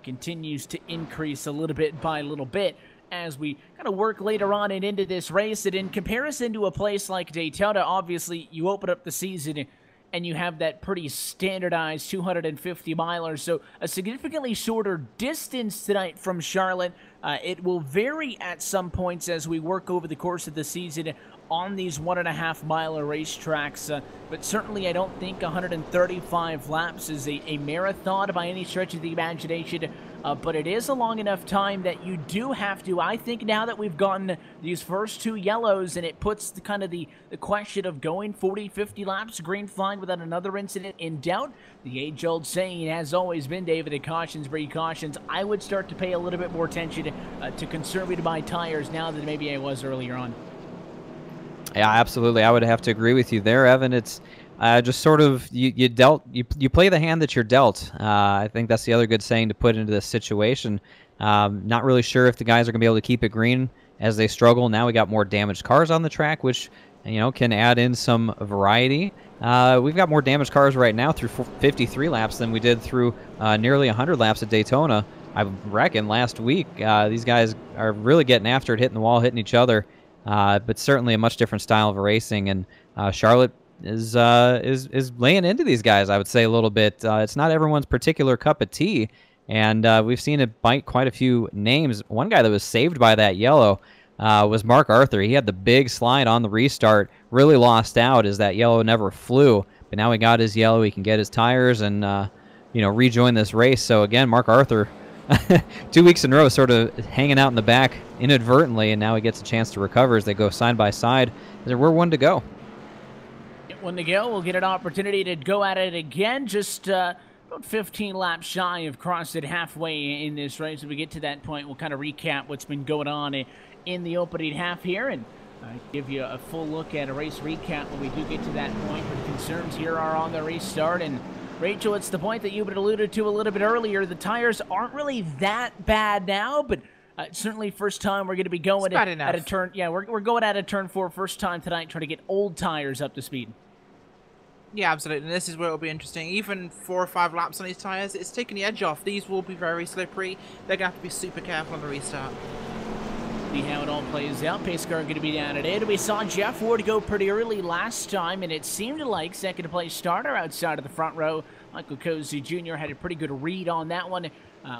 S1: continues to increase a little bit by little bit as we kind of work later on and into this race. And in comparison to a place like Daytona, obviously you open up the season and you have that pretty standardized 250 miler, so a significantly shorter distance tonight from Charlotte. It will vary at some points as we work over the course of the season on these 1.5 miler racetracks, but certainly I don't think 135 laps is a marathon by any stretch of the imagination, but it is a long enough time that you do have to, I think now that we've gotten these first 2 yellows, and it puts the question of going 40, 50 laps green flag without another incident in doubt. The age-old saying has always been, David, that cautions breed cautions. I would start to pay a little bit more attention to conserving my tires now than maybe I was earlier on.
S2: Yeah, absolutely. I would have to agree with you there, Evan. It's just sort of you play the hand that you're dealt. I think that's the other good saying to put into this situation. Not really sure if the guys are going to be able to keep it green as they struggle. Now we got more damaged cars on the track, which can add in some variety. We've got more damaged cars right now through 53 laps than we did through nearly 100 laps at Daytona. I reckon last week these guys are really getting after it, hitting the wall, hitting each other. But certainly a much different style of racing, and Charlotte is laying into these guys, I would say, a little bit. It's not everyone's particular cup of tea, and we've seen it bite quite a few names. One guy that was saved by that yellow was Mark Arthur. He had the big slide on the restart, really lost out as that yellow never flew, but now he got his yellow. He can get his tires and rejoin this race. So again, Mark Arthur 2 weeks in a row sort of hanging out in the back inadvertently, and now he gets a chance to recover as they go side by side. We're 1 to go.
S1: 1 to go. We'll get an opportunity to go at it again. Just about 15 laps shy of crossed it halfway in this race. As we get to that point, we'll kind of recap what's been going on in the opening half here and give you a full look at a race recap when we do get to that point. But the concerns here are on the restart, and Rachel, it's the point that you had alluded to a little bit earlier. The tires aren't really that bad now, but certainly first time we're going to be going at a turn. Yeah, we're going at a turn 4 first time tonight, trying to get old tires up to speed.
S3: Yeah, absolutely. And this is where it'll be interesting. Even 4 or 5 laps on these tires, it's taking the edge off. These will be very slippery. They're going to have to be super careful on the restart.
S1: See how it all plays out. Pace car going to be down at 8. We saw Jeff Ward go pretty early last time, and it seemed like second place starter outside of the front row. Michael Cozy Jr. had a pretty good read on that one.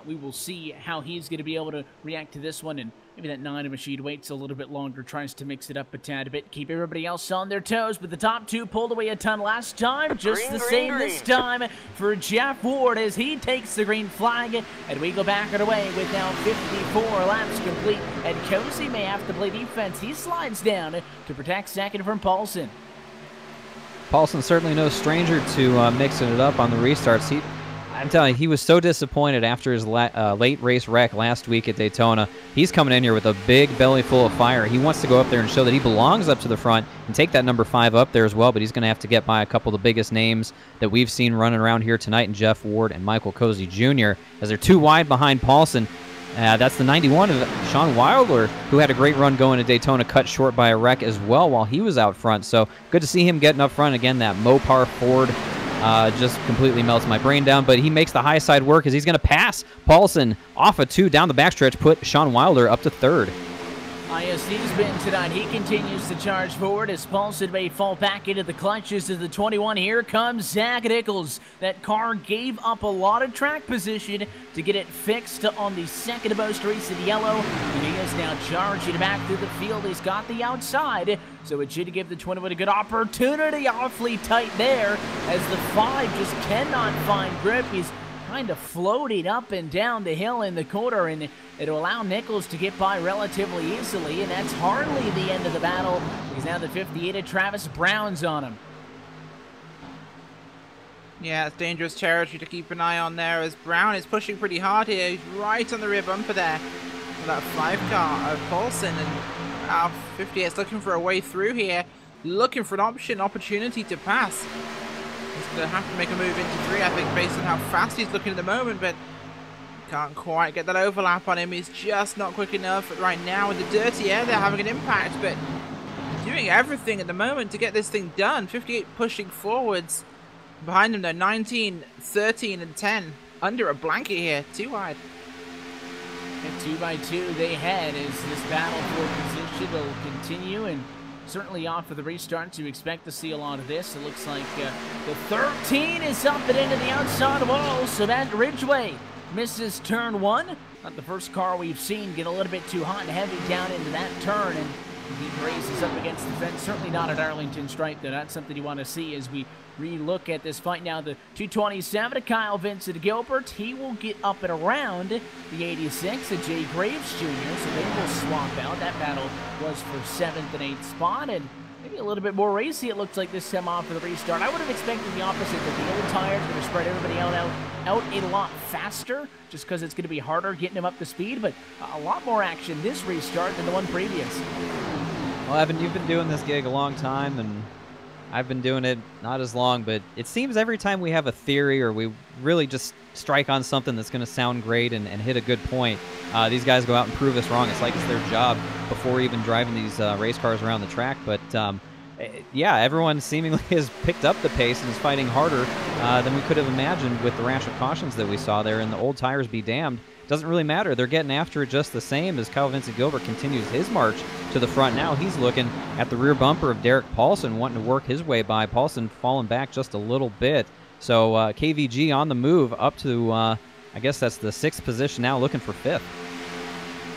S1: We will see how he's going to be able to react to this one, and maybe that 9 machine waits a little bit longer, tries to mix it up a tad bit, keep everybody else on their toes. But the top 2 pulled away a ton last time, just the same this time for Jeff Ward as he takes the green flag, and we go back away with now 54 laps complete, and Cozy may have to play defense. He slides down to protect second from Paulson.
S2: Paulson certainly no stranger to mixing it up on the restarts. I'm telling you, he was so disappointed after his late race wreck last week at Daytona. He's coming in here with a big belly full of fire. He wants to go up there and show that he belongs up to the front and take that number 5 up there as well, but he's going to have to get by a couple of the biggest names that we've seen running around here tonight, in Jeff Ward and Michael Cozy Jr., as they're 2 wide behind Paulson. That's the 91 of Sean Wilder, who had a great run going to Daytona, cut short by a wreck as well while he was out front. So good to see him getting up front. Again, that Mopar Ford just completely melts my brain down. But he makes the high side work as he's going to pass Paulson off a 2 down the backstretch, put Sean Wilder up to 3rd.
S1: ISD's been tonight. He continues to charge forward as Paulson may fall back into the clutches of the 21. Here comes Zach Nichols. That car gave up a lot of track position to get it fixed on the second most recent yellow. And he is now charging back through the field. He's got the outside, so it should give the 21 a good opportunity. Awfully tight there as the 5 just cannot find grip. He's kind of floating up and down the hill in the corner, and it'll allow Nichols to get by relatively easily, and that's hardly the end of the battle, because now the 58 of Travis Brown's on him.
S3: Yeah, it's dangerous territory to keep an eye on there, as Brown is pushing pretty hard here. He's right on the rear bumper there for that 5 car of Paulson, and 58's looking for a way through here, looking for an opportunity to pass. He's going to have to make a move into 3, I think, based on how fast he's looking at the moment, but can't quite get that overlap on him. He's just not quick enough. But right now, with the dirty air, they're having an impact, but doing everything at the moment to get this thing done. 58 pushing forwards. Behind them, though, 19, 13, and 10. Under a blanket here, 2 wide.
S1: And 2 by 2 they head as this battle for position will continue, and certainly off of the restart to expect to see a lot of this. It looks like the 13 is up and into the outside wall, so that Ridgeway misses turn 1. Not the first car we've seen get a little bit too hot and heavy down into that turn, and he races up against the fence. Certainly not at Arlington Stripe, though. That's something you want to see as we re-look at this fight now. The 227 of Kyle Vincent Gilbert, he will get up and around the 86 of Jay Graves Jr., so they will swap out. That battle was for 7th and 8th spot, and maybe a little bit more racy it looks like this time off for the restart. I would have expected the opposite, that the old tires are going to spread everybody out a lot faster, just because it's going to be harder getting them up to speed, but a lot more action this restart than the one previous.
S2: Well, Evan, you've been doing this gig a long time, and I've been doing it not as long, but it seems every time we have a theory or we really just strike on something that's going to sound great and hit a good point, these guys go out and prove us wrong. It's like it's their job before even driving these race cars around the track. But yeah, everyone seemingly has picked up the pace and is fighting harder than we could have imagined with the rash of cautions that we saw there. And the old tires be damned. Doesn't really matter. They're getting after it just the same as Kyle Vincent Gilbert continues his march to the front. Now he's looking at the rear bumper of Derek Paulson, wanting to work his way by. Paulson falling back just a little bit. So KVG on the move up to, I guess that's the 6th position now, looking for 5th.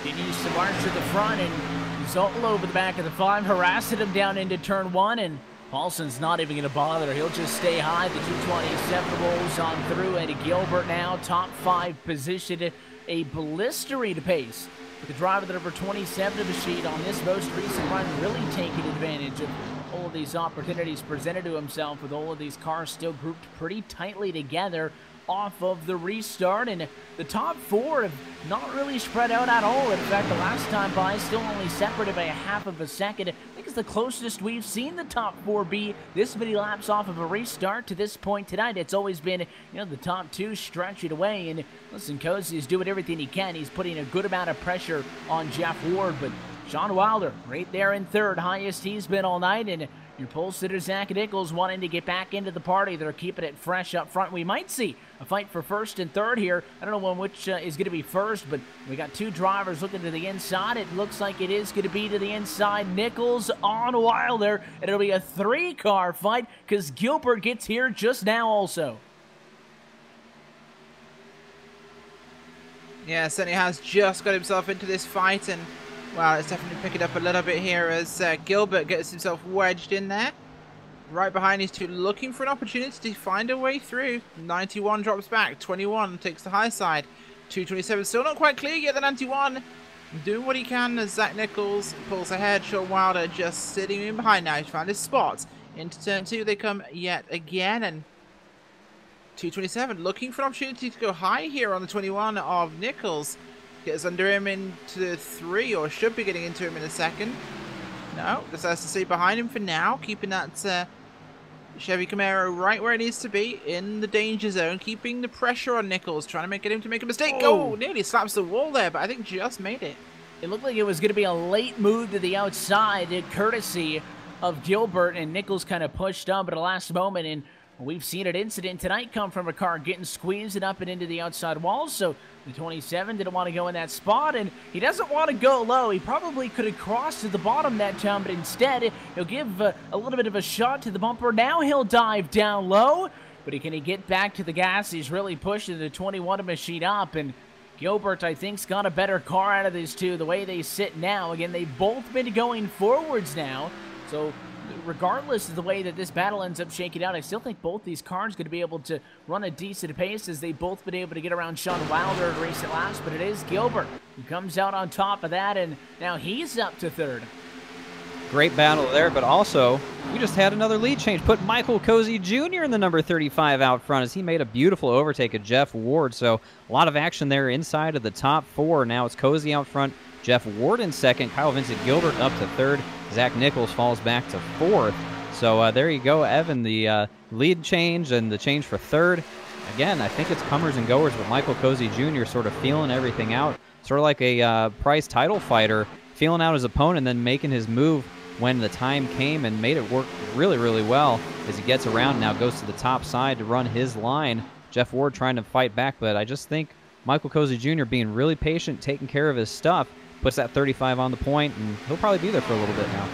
S1: Continues to march to the front, and he's all over the back of the 5, harassing him down into turn 1, and Paulson's not even going to bother. He'll just stay high. The 227 rolls on through, and Gilbert now top 5 position at a blistering pace. With the driver at the number 27 of the sheet on this most recent run, really taking advantage of all of these opportunities presented to himself, with all of these cars still grouped pretty tightly together off of the restart, and the top 4 have not really spread out at all. In fact, the last time by, still only separated by a half of a second. I think it's the closest we've seen the top 4 be this many laps off of a restart to this point tonight. It's always been, you know, the top 2 stretch it away, and listen, Cozy is doing everything he can. He's putting a good amount of pressure on Jeff Ward, but Sean Wilder right there in 3rd, highest he's been all night, and your pole sitter Zach Nichols wanting to get back into the party. They're keeping it fresh up front. We might see a fight for 1st and 3rd here. I don't know which is going to be first, but we got 2 drivers looking to the inside. It looks like it is going to be to the inside. Nichols on Wilder, and it'll be a 3-car fight because Gilbert gets here just now also.
S3: Yeah, certainly has just got himself into this fight, and well, it's definitely picking up a little bit here as Gilbert gets himself wedged in there. Right behind these 2, looking for an opportunity to find a way through. 91 drops back, 21 takes the high side. 227 still not quite clear yet, the 91. Doing what he can as Zach Nichols pulls ahead. Sean Wilder just sitting in behind now. He's found his spot. Into turn 2 they come yet again, and 227 looking for an opportunity to go high here on the 21 of Nichols. Gets under him into 3, or should be getting into him in a second. No, decides to stay behind him for now, keeping that Chevy Camaro right where it needs to be, in the danger zone, keeping the pressure on Nichols, trying to get him to make a mistake. Oh, nearly slaps the wall there, but I think just made it.
S1: It looked like it was going to be a late move to the outside, courtesy of Gilbert, and Nichols kind of pushed up at the last moment, and We've seen an incident tonight come from a car getting squeezed and up and into the outside walls, so the 27 didn't want to go in that spot, and he doesn't want to go low. He probably could have crossed to the bottom that time, but instead, he'll give a little bit of a shot to the bumper. Now he'll dive down low, but can he get back to the gas? He's really pushing the 21 machine up, and Gilbert, I think, has got a better car out of these two, the way they sit now. Again, they've both been going forwards now, so regardless of the way that this battle ends up shaking out, I still think both these cars are going to be able to run a decent pace, as they've both been able to get around Sean Wilder and race it last, but it is Gilbert who comes out on top of that, and now he's up to third.
S2: Great battle there, but also we just had another lead change. Put Michael Cozy Jr. in the number 35 out front, as he made a beautiful overtake of Jeff Ward. So a lot of action there inside of the top four. Now it's Cozy out front, Jeff Ward in second, Kyle Vincent Gilbert up to third, Zach Nichols falls back to fourth. So there you go, Evan, the lead change and the change for third. Again, I think it's comers and goers, but Michael Cozy Jr. sort of feeling everything out, sort of like a prize title fighter, feeling out his opponent and then making his move when the time came, and made it work really, really well as he gets around, now goes to the top side to run his line. Jeff Ward trying to fight back, but I just think Michael Cozy Jr. being really patient, taking care of his stuff, puts that 35 on the point, and he'll probably be there for a little bit now.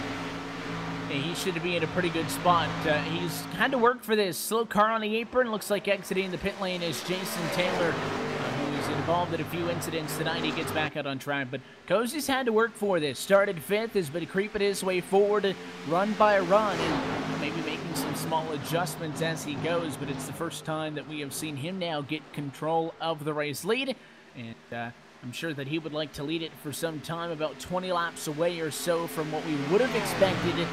S1: He should be in a pretty good spot. He's had to work for this. Slow car on the apron. Looks like exiting the pit lane is Jason Taylor, who's involved in a few incidents tonight. He gets back out on track, but Cozy's had to work for this. Started fifth, has been creeping his way forward, run by run, and maybe making some small adjustments as he goes, but it's the first time that we have seen him now get control of the race lead, and I'm sure that he would like to lead it for some time, about 20 laps away or so from what we would have expected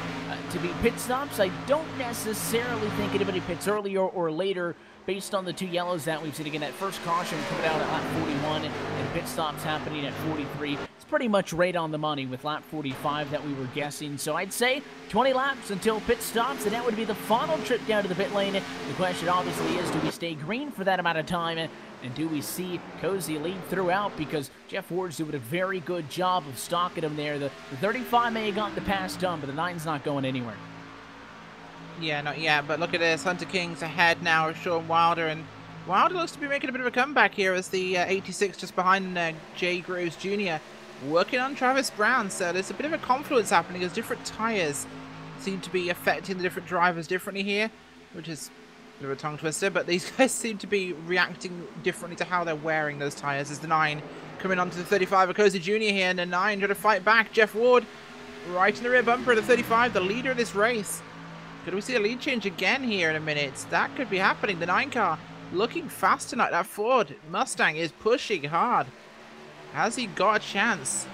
S1: to be pit stops. I don't necessarily think anybody pits earlier or later based on the two yellows that we've seen. Again, that first caution coming out at lap 41 and pit stops happening at 43. It's pretty much right on the money with lap 45 that we were guessing. So I'd say 20 laps until pit stops, and that would be the final trip down to the pit lane. The question obviously is, do we stay green for that amount of time? And do we see Cozy lead throughout? Because Jeff Ward's doing a very good job of stalking him there. The 35 may have got the pass done, but the 9's not going anywhere.
S3: Yeah, not yet, but look at this. Hunter King's ahead now of Sean Wilder, and Wilder looks to be making a bit of a comeback here as the 86 just behind Jay Groves Jr. working on Travis Brown. So there's a bit of a confluence happening as different tyres seem to be affecting the different drivers differently here, which is a bit of a tongue twister, but these guys seem to be reacting differently to how they're wearing those tyres. As the 9 coming onto the 35 of Cozy Jr. here, and the 9 trying to fight back. Jeff Ward right in the rear bumper of the 35, the leader of this race. Could we see a lead change again here in a minute? That could be happening. The 9 car looking fast tonight. That Ford Mustang is pushing hard. Has he got a chance?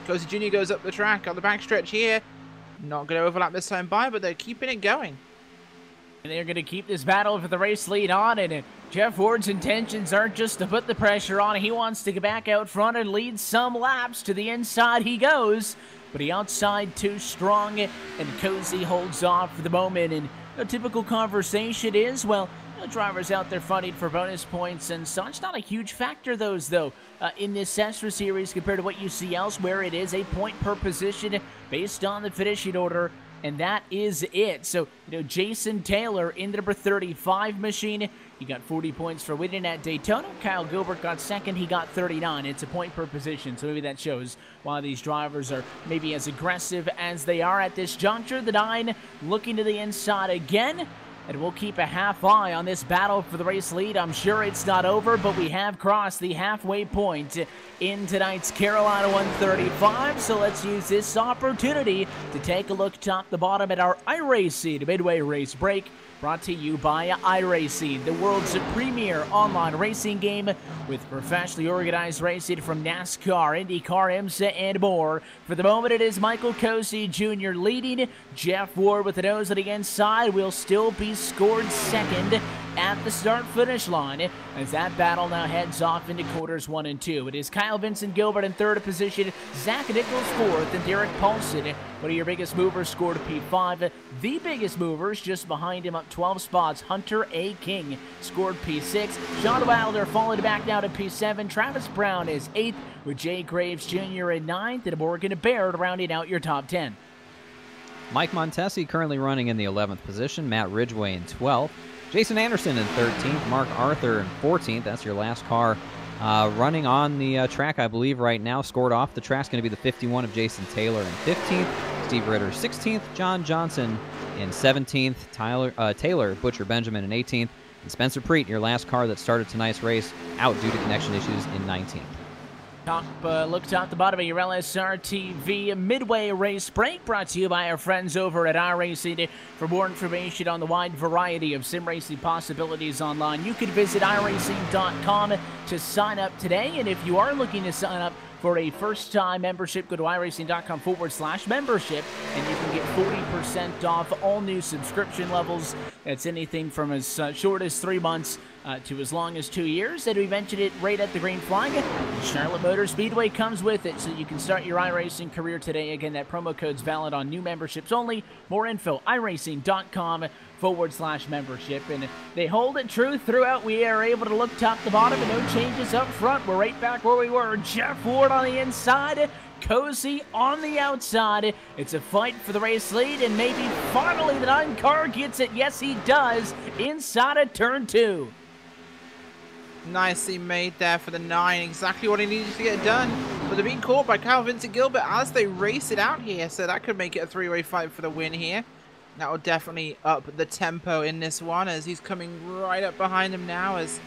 S3: Cozy Jr. goes up the track on the backstretch here. Not going to overlap this time by, but they're keeping it going.
S1: And they're going to keep this battle for the race lead on, and Jeff Ward's intentions aren't just to put the pressure on. He wants to get back out front and lead some laps. To the inside he goes, but he outside too strong, and Cozy holds off for the moment. And a typical conversation is, well, drivers out there fighting for bonus points and such. Not a huge factor, those, though, in this SESRA series compared to what you see elsewhere. It is a point per position based on the finishing order, and that is it. So, Jason Taylor in the number 35 machine. He got 40 points for winning at Daytona. Kyle Gilbert got second. He got 39. It's a point per position, so maybe that shows why these drivers are maybe as aggressive as they are at this juncture. The 9 looking to the inside again. And we'll keep a half eye on this battle for the race lead. I'm sure it's not over, but we have crossed the halfway point in tonight's Carolina 135. So let's use this opportunity to take a look top to bottom at our iRacing Midway Race Break, brought to you by iRacing, the world's premier online racing game with professionally organized racing from NASCAR, IndyCar, IMSA, and more. For the moment, it is Michael Cozy Jr. leading. Jeff Ward with the nose on the inside will still be scored second at the start-finish line as that battle now heads off into quarters 1 and 2. It is Kyle Vincent Gilbert in third position, Zach Nichols fourth, and Derek Paulson, one of your biggest movers, scored a P5. The biggest movers just behind him up 12 spots, Hunter A. King scored P6. Sean Wilder falling back down to P7. Travis Brown is 8th with Jay Graves Jr. in 9th, and Morgan Baird rounding out your top 10.
S2: Mike Montesi currently running in the 11th position, Matt Ridgway in 12th, Jason Anderson in 13th. Mark Arthur in 14th. That's your last car running on the track, I believe, right now. Scored off the track's going to be the 51 of Jason Taylor in 15th. Steve Ritter 16th. John Johnson in 17th. Taylor Butcher Benjamin in 18th. And Spencer Preet, your last car that started tonight's race, out due to connection issues in 19th.
S1: Look top to bottom of your LSRTV midway race break, brought to you by our friends over at iRacing. For more information on the wide variety of sim racing possibilities online, you can visit iRacing.com to sign up today. And if you are looking to sign up for a first-time membership, go to iRacing.com/membership, and you can get 40% off all new subscription levels. That's anything from as short as 3 months to as long as 2 years. And we mentioned it right at the green flag. Charlotte Motor Speedway comes with it, so you can start your iRacing career today. Again, that promo code's valid on new memberships only. More info, iRacing.com/membership. And they hold it true throughout. We are able to look top to bottom and no changes up front. We're right back where we were. Jeff Ward on the inside, Cozy on the outside. It's a fight for the race lead, and maybe finally the 9 car gets it. Yes, he does, inside of turn 2.
S3: Nicely made there for the 9. Exactly what he needed to get done. But they're being caught by Kyle Vincent Gilbert as they race it out here. So that could make it a 3-way fight for the win here. That will definitely up the tempo in this one, as he's coming right up behind him now, as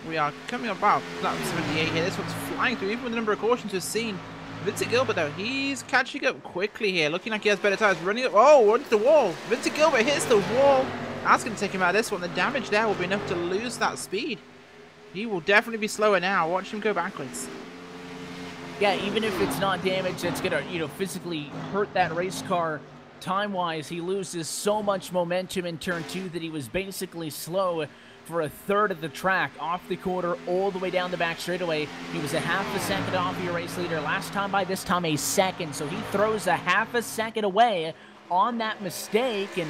S3: we are coming about lap 78 here. This one's flying through, even with the number of cautions we've seen. Vincent Gilbert, though, he's catching up quickly here, looking like he has better tires. Running up, oh, onto the wall. Vincent Gilbert hits the wall. That's going to take him out of this one. The damage there will be enough to lose that speed. He will definitely be slower now. Watch him go backwards.
S1: Yeah, even if it's not damage that's going to, physically hurt that race car time-wise, he loses so much momentum in turn 2 that he was basically slow for a third of the track, off the quarter all the way down the back straightaway. He was a half a second off your race leader last time, by this time a second, so he throws a half a second away on that mistake, and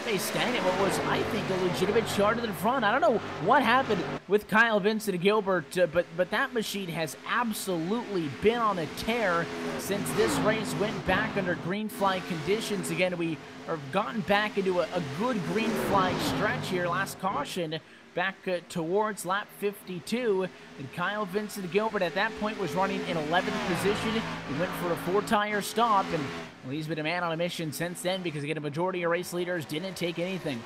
S1: they stand it what was, I think, a legitimate shot to the front. I don't know what happened with Kyle Vincent Gilbert, but that machine has absolutely been on a tear since this race went back under green flag conditions. Again, we have gotten back into a good green flag stretch here. Last caution back towards lap 52, and Kyle Vincent Gilbert at that point was running in 11th position. He went for a 4-tire stop, and well, he's been a man on a mission since then, because again, a majority of race leaders didn't take anything.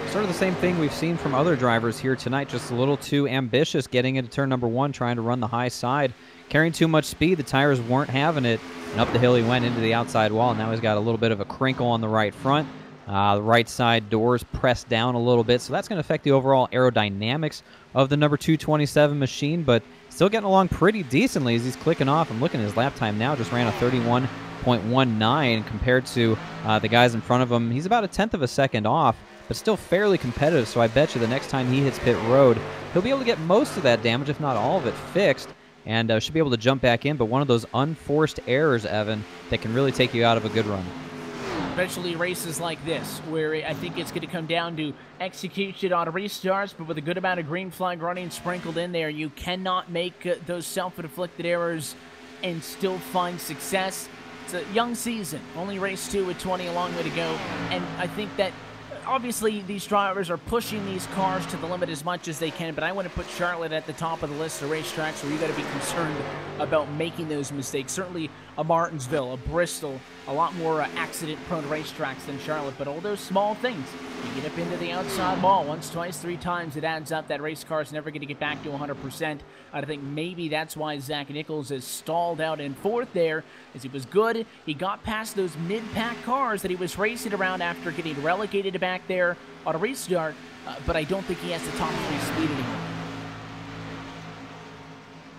S2: Sort of the same thing we've seen from other drivers here tonight, just a little too ambitious getting into turn number 1, trying to run the high side, carrying too much speed. The tires weren't having it, and up the hill he went into the outside wall. Now he's got a little bit of a crinkle on the right front. The right side doors pressed down a little bit, so that's going to affect the overall aerodynamics of the number 227 machine, but still getting along pretty decently as he's clicking off. I'm looking at his lap time now, just ran a 31.19 compared to the guys in front of him. He's about a 1/10 of a second off, but still fairly competitive, so I bet you the next time he hits pit road, he'll be able to get most of that damage, if not all of it, fixed, and should be able to jump back in. But one of those unforced errors, Evan, that can really take you out of a good run.
S1: Especially races like this, where I think it's going to come down to execution on restarts, but with a good amount of green flag running sprinkled in there, you cannot make those self-inflicted errors and still find success. It's a young season, only race 2 with 20, a long way to go, and I think that obviously these drivers are pushing these cars to the limit as much as they can, but I want to put Charlotte at the top of the list of racetracks where you got to be concerned about making those mistakes. Certainly a Martinsville, a Bristol, a lot more accident-prone racetracks than Charlotte, but all those small things. You get up into the outside wall once, twice, 3 times, it adds up. That race car is never going to get back to 100%. I think maybe that's why Zach Nichols is stalled out in 4th there, as he was good. He got past those mid-pack cars that he was racing around after getting relegated back there on a restart, but I don't think he has the top 3 speed anymore.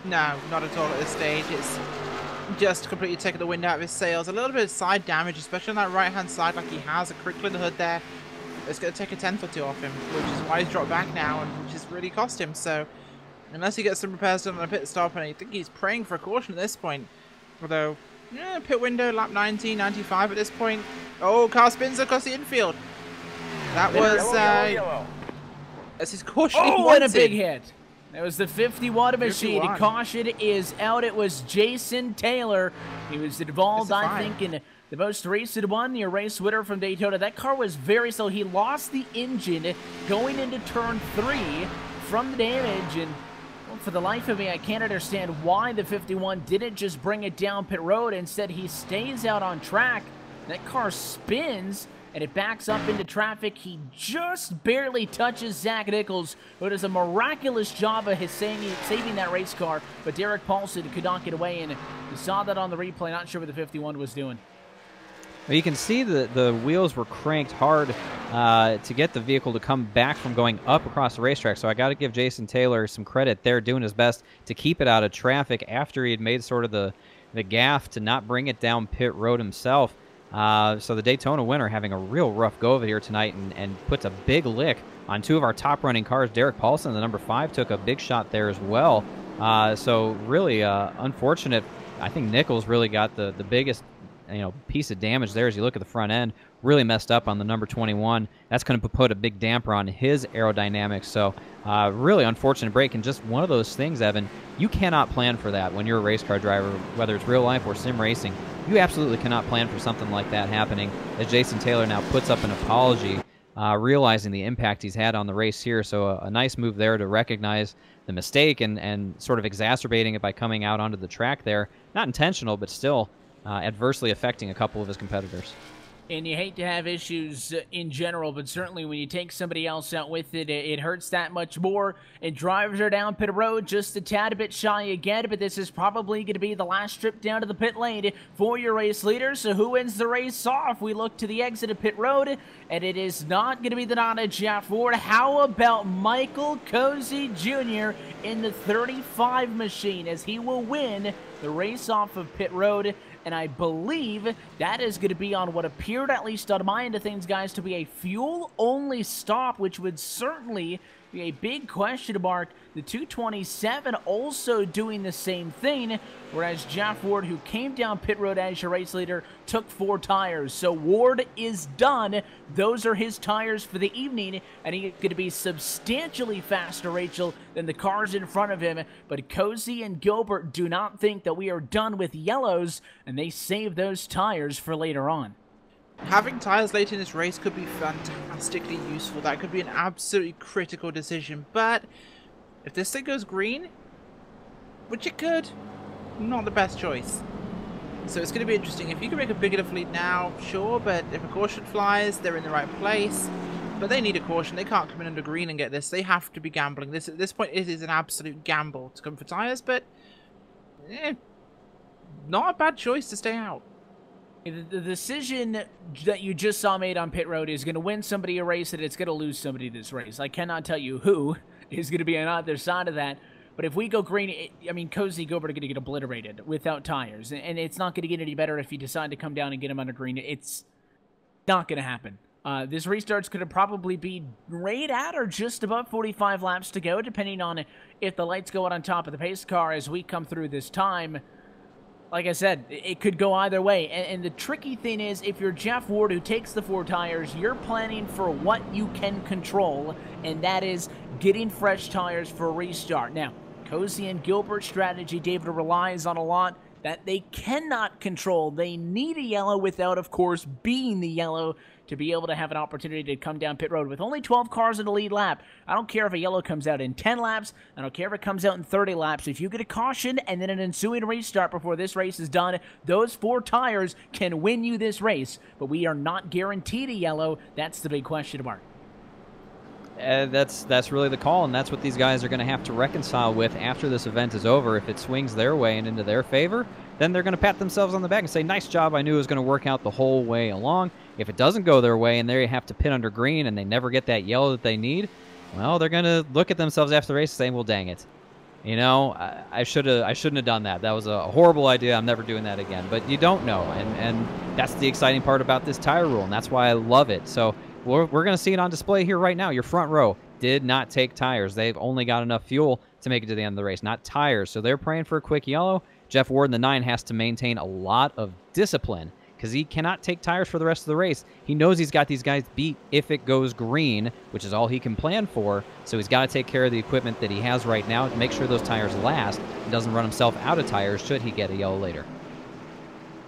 S3: No, not at all at this stage. It's just completely taking the wind out of his sails. A little bit of side damage, especially on that right-hand side, like he has a crinkle in the hood there. It's going to take a 1/10 or 2 off him, which is why he's dropped back now, and which has really cost him. So, unless he gets some repairs done on a pit stop, and I think he's praying for a caution at this point. Although, yeah, pit window, lap 90, 95 at this point. Oh, car spins across the infield. That was, that's his caution.
S1: Oh, what a big hit. That was the 50-watt machine. The caution is out. It was Jason Taylor. He was involved, I think, in the most recent one, your race winner from Daytona. That car was very slow. He lost the engine going into turn 3 from the damage, and well, for the life of me, I can't understand why the 51 didn't just bring it down pit road. Instead, he stays out on track. That car spins, and it backs up into traffic. He just barely touches Zach Nichols, who does a miraculous job of saving that race car, but Derek Paulson could not get away, and you saw that on the replay. Not sure what the 51 was doing.
S2: Well, you can see the wheels were cranked hard to get the vehicle to come back from going up across the racetrack, so I got to give Jason Taylor some credit there, doing his best to keep it out of traffic after he had made sort of the gaffe to not bring it down pit road himself. So the Daytona winner having a real rough go of it here tonight, and puts a big lick on 2 of our top running cars. Derek Paulson, the number 5, took a big shot there as well. So really unfortunate. I think Nichols really got the biggest piece of damage there. As you look at the front end, really messed up on the number 21. That's going to put a big damper on his aerodynamics. So really unfortunate break, and just one of those things, Evan, you cannot plan for that when you're a race car driver, whether it's real life or sim racing. You absolutely cannot plan for something like that happening, as Jason Taylor now puts up an apology, realizing the impact he's had on the race here. So a nice move there to recognize the mistake and sort of exacerbating it by coming out onto the track there. Not intentional, but still adversely affecting a couple of his competitors.
S1: And you hate to have issues in general, but certainly when you take somebody else out with it, it hurts that much more. And drivers are down pit road just a tad bit shy again, but this is probably going to be the last trip down to the pit lane for your race leader. So who wins the race off? We look to the exit of pit road, and it is not going to be the Nana Jeff Ward. How about Michael Cozy Jr. in the 35 machine, as he will win the race off of pit road? And I believe that is going to be on what appeared, at least on my end of things, guys, to be a fuel-only stop, which would certainly be a big question mark. The 227 also doing the same thing, whereas Jeff Ward, who came down pit road as your race leader, took 4 tires. So Ward is done. Those are his tires for the evening, and he's going to be substantially faster, Rachel, than the cars in front of him. But Cozy and Gilbert do not think that we are done with yellows, and they save those tires for later on.
S3: Having tires late in this race could be fantastically useful. That could be an absolutely critical decision. But if this thing goes green, which it could, not the best choice. So it's going to be interesting. If you can make a big enough lead now, sure, but if a caution flies, they're in the right place. But they need a caution. They can't come in under green and get this. They have to be gambling. At this point, it is an absolute gamble to come for tires, but not a bad choice to stay out.
S1: The decision that you just saw made on pit road is going to win somebody a race, and it's going to lose somebody this race. I cannot tell you who is going to be on either side of that. But if we go green, I mean, Cozy, Gilbert are going to get obliterated without tires. And it's not going to get any better if you decide to come down and get them under green. It's not going to happen. This restart's going to probably be right at or just above 45 laps to go, depending on if the lights go out on top of the pace car as we come through this time. Like I said, it could go either way. And the tricky thing is, if you're Jeff Ward, who takes the 4 tires, you're planning for what you can control, and that is getting fresh tires for a restart. Now, Cozy and Gilbert's strategy, David, relies on a lot that they cannot control. They need a yellow without, of course, being the yellow to be able to have an opportunity to come down pit road. With only 12 cars in the lead lap, I don't care if a yellow comes out in 10 laps. I don't care if it comes out in 30 laps. If you get a caution and then an ensuing restart before this race is done, those 4 tires can win you this race. But we are not guaranteed a yellow. That's the big question mark.
S2: That's really the call, and that's what these guys are going to have to reconcile with after this event is over. If it swings their way and into their favor, then they're going to pat themselves on the back and say, nice job, I knew it was going to work out the whole way along. If it doesn't go their way and they have to pit under green and they never get that yellow that they need, well, they're going to look at themselves after the race and say, well, dang it. You know, I shouldn't have done that. That was a horrible idea. I'm never doing that again. But you don't know, and that's the exciting part about this tire rule, and that's why I love it. So we're going to see it on display here right now. Your front row did not take tires. They've only got enough fuel to make it to the end of the race, not tires. So they're praying for a quick yellow. Jeff Ward in the 9 has to maintain a lot of discipline because he cannot take tires for the rest of the race. He knows he's got these guys beat if it goes green, which is all he can plan for. So he's got to take care of the equipment that he has right now to make sure those tires last and doesn't run himself out of tires should he get a yellow later.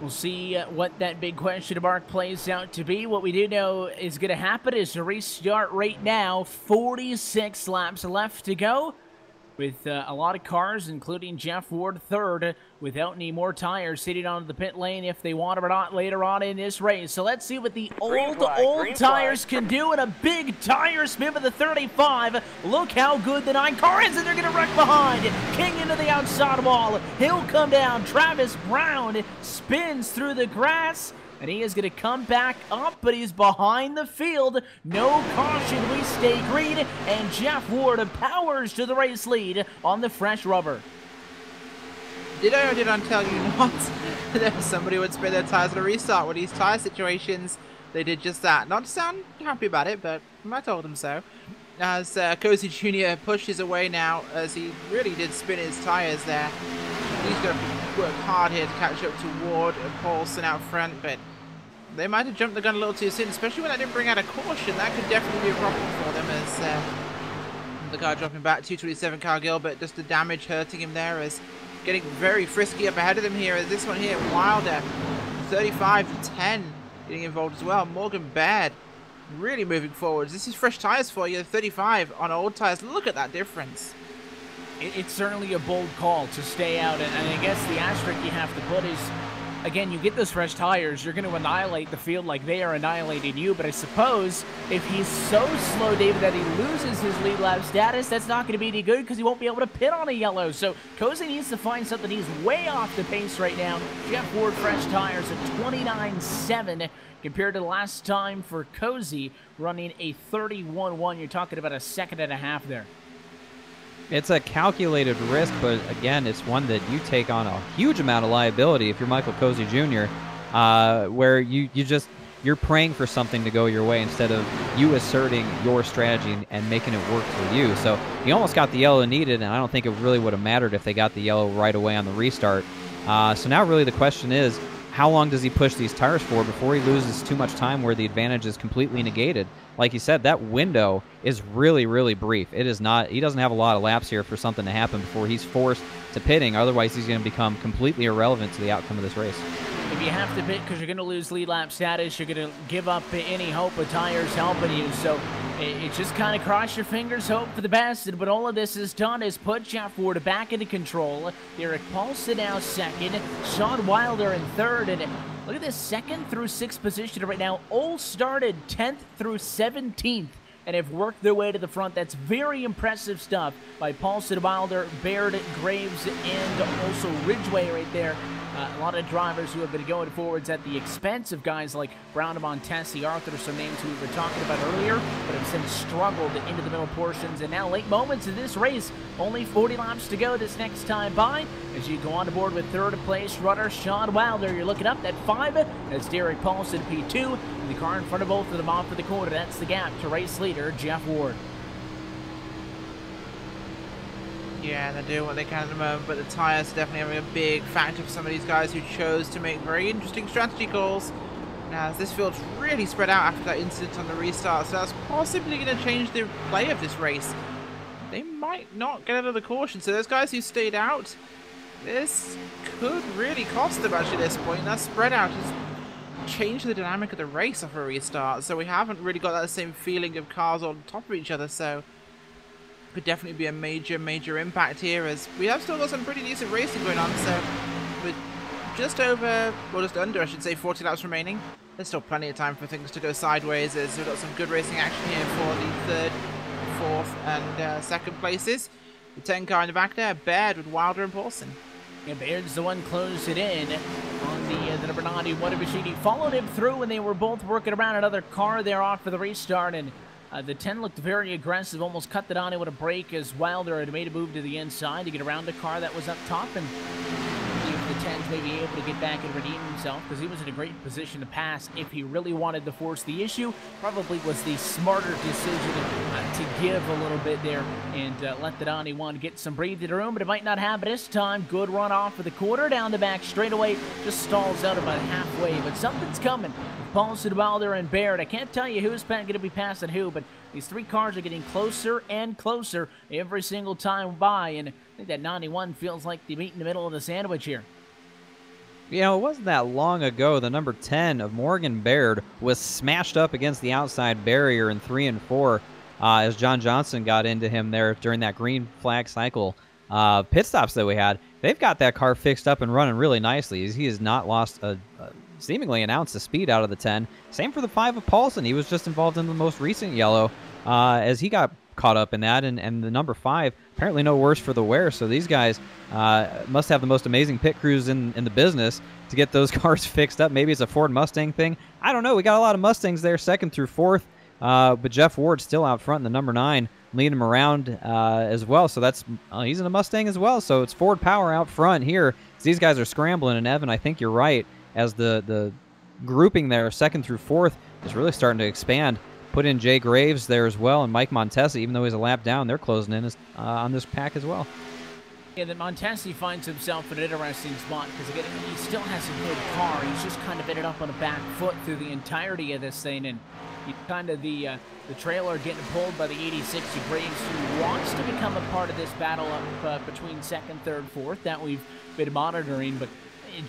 S1: We'll see what that big question mark plays out to be. What we do know is going to happen is a restart right now. 46 laps left to go, with a lot of cars, including Jeff Ward third, without any more tires sitting onto the pit lane if they want them or not later on in this race. So let's see what the old tires can do, and a big tire spin with the 35. Look how good the 9 car is, and they're going to wreck behind. King into the outside wall. He'll come down. Travis Brown spins through the grass, and he is going to come back up, but he's behind the field. No caution. We stay green, and Jeff Ward powers to the race lead on the fresh rubber.
S3: Did I or did I tell you not that somebody would spin their tires at a restart? With these tire situations, they did just that. Not to sound happy about it, but I told him so. As Cozy Jr. pushes away now, as he really did spin his tires there. He's going to work hard here to catch up to Ward and Paulson out front, but they might have jumped the gun a little too soon, especially when I didn't bring out a caution. That could definitely be a problem for them, as the car dropping back, 227 Kyle Gilbert, just the damage hurting him there, as getting very frisky up ahead of them here, as this one here, Wilder, 35-10, getting involved as well. Morgan Baird really moving forwards. This is fresh tires for you, 35 on old tires. Look at that difference.
S1: It's certainly a bold call to stay out, and I guess the asterisk you have to put is, again, you get those fresh tires, you're going to annihilate the field like they are annihilating you, but I suppose if he's so slow, David, that he loses his lead lap status, that's not going to be any good because he won't be able to pit on a yellow. So Cozy needs to find something. He's way off the pace right now. Jeff Ward fresh tires at 29.7 compared to the last time for Cozy running a 31.1. You're talking about a second and a half there.
S2: It's a calculated risk, but again, it's one that you take on a huge amount of liability if you're Michael Cozy Jr., where you're praying for something to go your way instead of you asserting your strategy and making it work for you. So he almost got the yellow needed, and I don't think it really would have mattered if they got the yellow right away on the restart. So now really the question is, how long does he push these tires for before he loses too much time where the advantage is completely negated? Like you said, that window is really, really brief. It is not. He doesn't have a lot of laps here for something to happen before he's forced to pitting. Otherwise, he's going to become completely irrelevant to the outcome of this race.
S1: If you have to pit because you're going to lose lead lap status, you're going to give up any hope of tires helping you. So it's just kind of cross your fingers, hope for the best. And what all of this has done is put Jeff Ward back into control. Derek Paulson now second. Sean Wilder in third. And look at this, 2nd through 6th position right now. All started 10th through 17th and have worked their way to the front. That's very impressive stuff by Paulson, Wilder, Baird, Graves, and also Ridgway right there. A lot of drivers who have been going forwards at the expense of guys like Brown, Montesi, Arthur, some names we were talking about earlier, but have since struggled into the middle portions. And now late moments in this race, only 40 laps to go this next time by. As you go on board with third place runner Sean Wilder, you're looking up at 5. That's Derek Paulson, P2. And the car in front of both of them off of the corner. That's the gap to race leader Jeff Ward.
S3: Yeah, they're doing what they can at the moment, but the tires are definitely having a big factor for some of these guys who chose to make very interesting strategy calls. Now, as this field's really spread out after that incident on the restart, so that's possibly going to change the play of this race. They might not get out of the caution, so those guys who stayed out, this could really cost them actually at this point. That spread out has changed the dynamic of the race off a restart, so we haven't really got that same feeling of cars on top of each other, so could definitely be a major impact here, as we have still got some pretty decent racing going on. So with just over, well, just under, I should say, 40 laps remaining, there's still plenty of time for things to go sideways, as we've got some good racing action here for the 3rd, 4th, and 2nd places. The 10 car in the back there, Baird with Wilder and Paulson.
S1: Yeah, Baird's the one closed it in on the number 91 Machine. Followed him through, and they were both working around another car there off for the restart, and the 10 looked very aggressive, almost cut the Donnie with a break as Wilder had made a move to the inside to get around the car that was up top, and see if the 10's maybe able to get back and redeem himself, because he was in a great position to pass if he really wanted to force the issue. Probably was the smarter decision to give a little bit there and let the Donnie one get some breathing room, but it might not happen this time. Good run off of the quarter, down the back straightaway, just stalls out about halfway, but something's coming. Paulson, Wilder, and Baird. I can't tell you who's going to be passing who, but these 3 cars are getting closer and closer every single time by, and I think that 91 feels like the meat in the middle of the sandwich here.
S2: You know, it wasn't that long ago the number 10 of Morgan Baird was smashed up against the outside barrier in 3 and 4 as John Johnson got into him there during that green flag cycle pit stops that we had. They've got that car fixed up and running really nicely. He has not lost seemingly an ounce of speed out of the 10. Same for the 5 of Paulson. He was just involved in the most recent yellow as he got caught up in that, and the number 5 apparently no worse for the wear. So these guys must have the most amazing pit crews in the business to get those cars fixed up. Maybe it's a Ford Mustang thing. I don't know. We got a lot of Mustangs there, 2nd through 4th, but Jeff Ward still out front in the number 9, leading him around as well. So that's he's in a Mustang as well. So it's Ford power out front here. So these guys are scrambling, and Evan, I think you're right, as the grouping there, 2nd through 4th, is really starting to expand. Put in Jay Graves there as well, and Mike Montesi, even though he's a lap down, they're closing in on this pack as well.
S1: Yeah, that Montesi finds himself in an interesting spot because, again, he still has a good car. He's just kind of ended up on a back foot through the entirety of this thing, and he's kind of the trailer getting pulled by the 8060 Graves, who wants to become a part of this battle up between 2nd, 3rd, 4th that we've been monitoring, but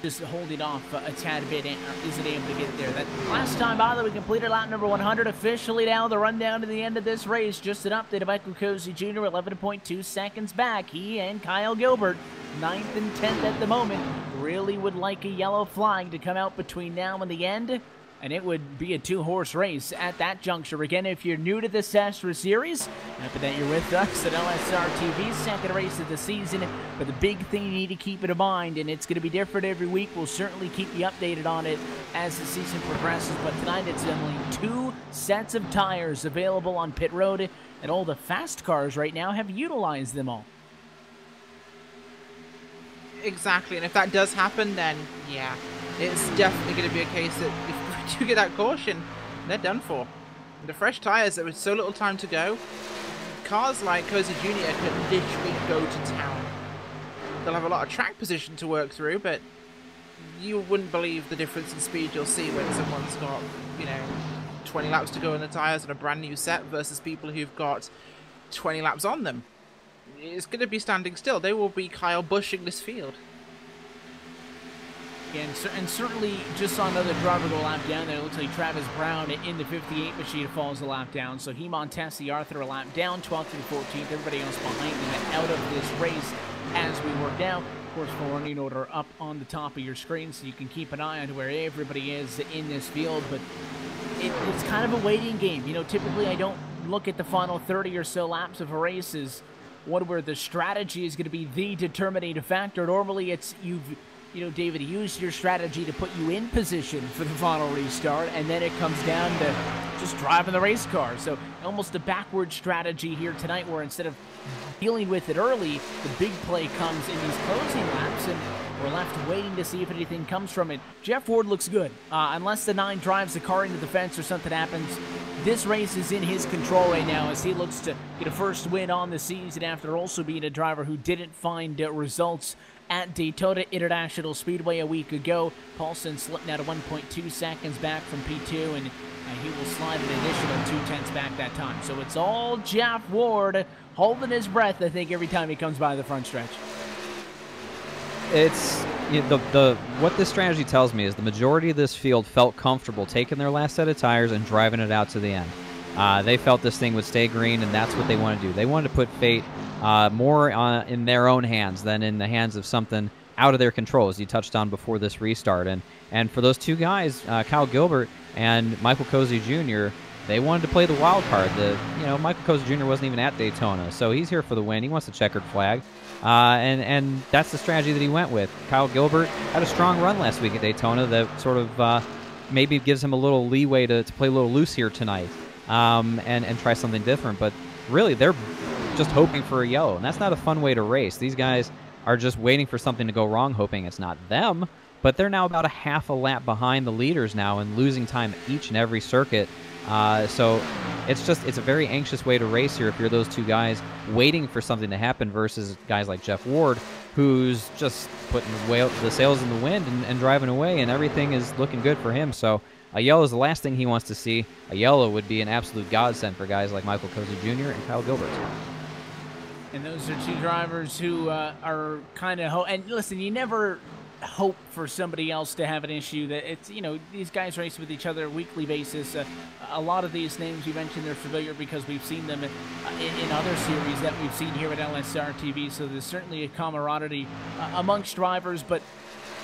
S1: just holding off a tad bit, isn't able to get there. That last time by, we completed lap number 100 officially. Now the rundown to the end of this race. Just an update of Michael Cozy Jr. 11.2 seconds back. He and Kyle Gilbert 9th and 10th at the moment. Really would like a yellow flag to come out between now and the end, and it would be a 2-horse race at that juncture. Again, if you're new to the SESRA series, happy that you're with us at LSRTV's 2nd race of the season. But the big thing you need to keep in mind, and it's going to be different every week, we'll certainly keep you updated on it as the season progresses. But tonight it's only 2 sets of tires available on pit road, and all the fast cars right now have utilized them all.
S3: Exactly, and if that does happen, then yeah, it's definitely going to be a case that if you get that caution, they're done for. The fresh tires, there was so little time to go. Cars like Cozy Jr. could literally go to town. They'll have a lot of track position to work through, but you wouldn't believe the difference in speed you'll see when someone's got, 20 laps to go in the tires on a brand new set versus people who've got 20 laps on them. It's going to be standing still. They will be Kyle Busching this field.
S1: And certainly just saw another driver go a lap down there. It looks like Travis Brown in the 58 machine falls a lap down. So he, Montesi, Arthur a lap down, 12th and 14th. Everybody else behind them out of this race as we work out. Of course, for running order up on the top of your screen so you can keep an eye on where everybody is in this field. But it's kind of a waiting game. Typically I don't look at the final 30 or so laps of a race as one where the strategy is going to be the determining factor. Normally it's David, used your strategy to put you in position for the final restart, and then it comes down to just driving the race car. So almost a backward strategy here tonight, where instead of dealing with it early, the big play comes in these closing laps, and we're left waiting to see if anything comes from it. Jeff Ward looks good. Unless the 9 drives the car into the fence or something happens, this race is in his control right now as he looks to get a first win on the season after also being a driver who didn't find results at Daytona International Speedway a week ago. Paulson slipping out of 1.2 seconds back from P2, and he will slide an additional 0.2 back that time. So it's all Jeff Ward holding his breath, I think, every time he comes by the front stretch.
S2: It's what this strategy tells me is the majority of this field felt comfortable taking their last set of tires and driving it out to the end. They felt this thing would stay green, and that's what they want to do. They wanted to put fate more in their own hands than in the hands of something out of their control, as you touched on before this restart. And for those 2 guys, Kyle Gilbert and Michael Cozy Jr., they wanted to play the wild card. Michael Cozy Jr. wasn't even at Daytona, so he's here for the win. He wants the checkered flag. And that's the strategy that he went with. Kyle Gilbert had a strong run last week at Daytona that sort of maybe gives him a little leeway to play a little loose here tonight and try something different. But really, they're just hoping for a yellow, and that's not a fun way to race. These guys are just waiting for something to go wrong, hoping it's not them, but they're now about a half a lap behind the leaders now and losing time each and every circuit. So it's a very anxious way to race here if you're those 2 guys waiting for something to happen versus guys like Jeff Ward, who's just putting the sails in the wind and driving away, and everything is looking good for him. So a yellow is the last thing he wants to see. A yellow would be an absolute godsend for guys like Michael Cozy Jr. and Kyle Gilbert.
S1: And those are 2 drivers who are kind of... And listen, you never hope for somebody else to have an issue. That it's, these guys race with each other on a weekly basis. A lot of these names you mentioned, they're familiar because we've seen them in other series that we've seen here at LSRTV. So there's certainly a camaraderie amongst drivers, but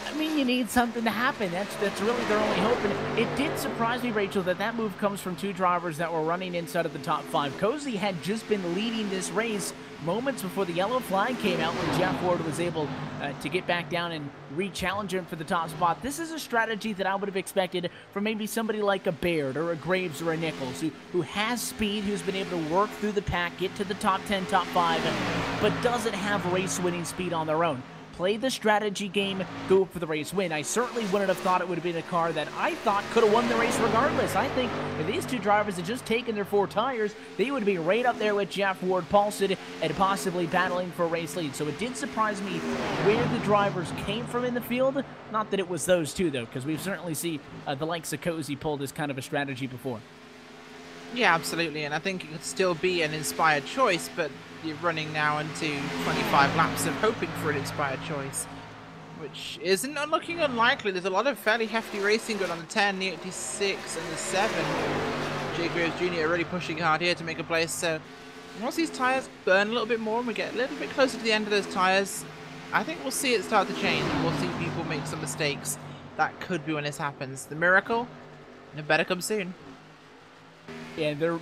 S1: I mean, you need something to happen. That's really their only hope. And it did surprise me, Rachel, that move comes from two drivers that were running inside of the top 5. Cozy had just been leading this race moments before the yellow flag came out when Jeff Ward was able to get back down and re-challenge him for the top spot. This is a strategy that I would have expected from maybe somebody like a Baird or a Graves or a Nichols who has speed, who's been able to work through the pack, get to the top 10, top 5, but doesn't have race-winning speed on their own. Play the strategy game, go for the race win. I certainly wouldn't have thought it would have been a car that I thought could have won the race regardless. I think if these two drivers had just taken their 4 tires, they would be right up there with Jeff Ward, Paulson, and possibly battling for a race lead. So it did surprise me where the drivers came from in the field. Not that it was those two, though, because we've certainly seen the likes of Cozy pull this kind of a strategy before.
S3: Yeah, absolutely, and I think it could still be an inspired choice, but you're running now into 25 laps of hoping for an inspired choice, which isn't looking unlikely. There's a lot of fairly hefty racing going on the 10, the 86, and the 7. Jay Graves Jr. really pushing hard here to make a place, so once these tyres burn a little bit more and we get a little bit closer to the end of those tyres, I think we'll see it start to change. We'll see people make some mistakes. That could be when this happens. The miracle, it better come soon.
S1: Yeah, they're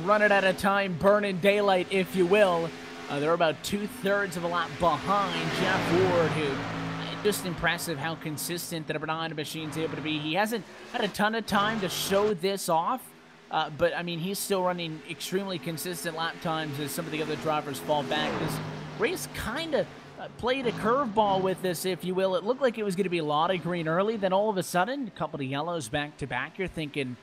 S1: running out of time, burning daylight, if you will. They're about 2/3 of a lap behind Jeff Ward, who just impressive how consistent the number 9 machine's able to be. He hasn't had a ton of time to show this off, but I mean, he's still running extremely consistent lap times as some of the other drivers fall back. This race kind of played a curveball with this, if you will. It looked like it was going to be a lot of green early, then all of a sudden, a couple of yellows back to back. You're thinking,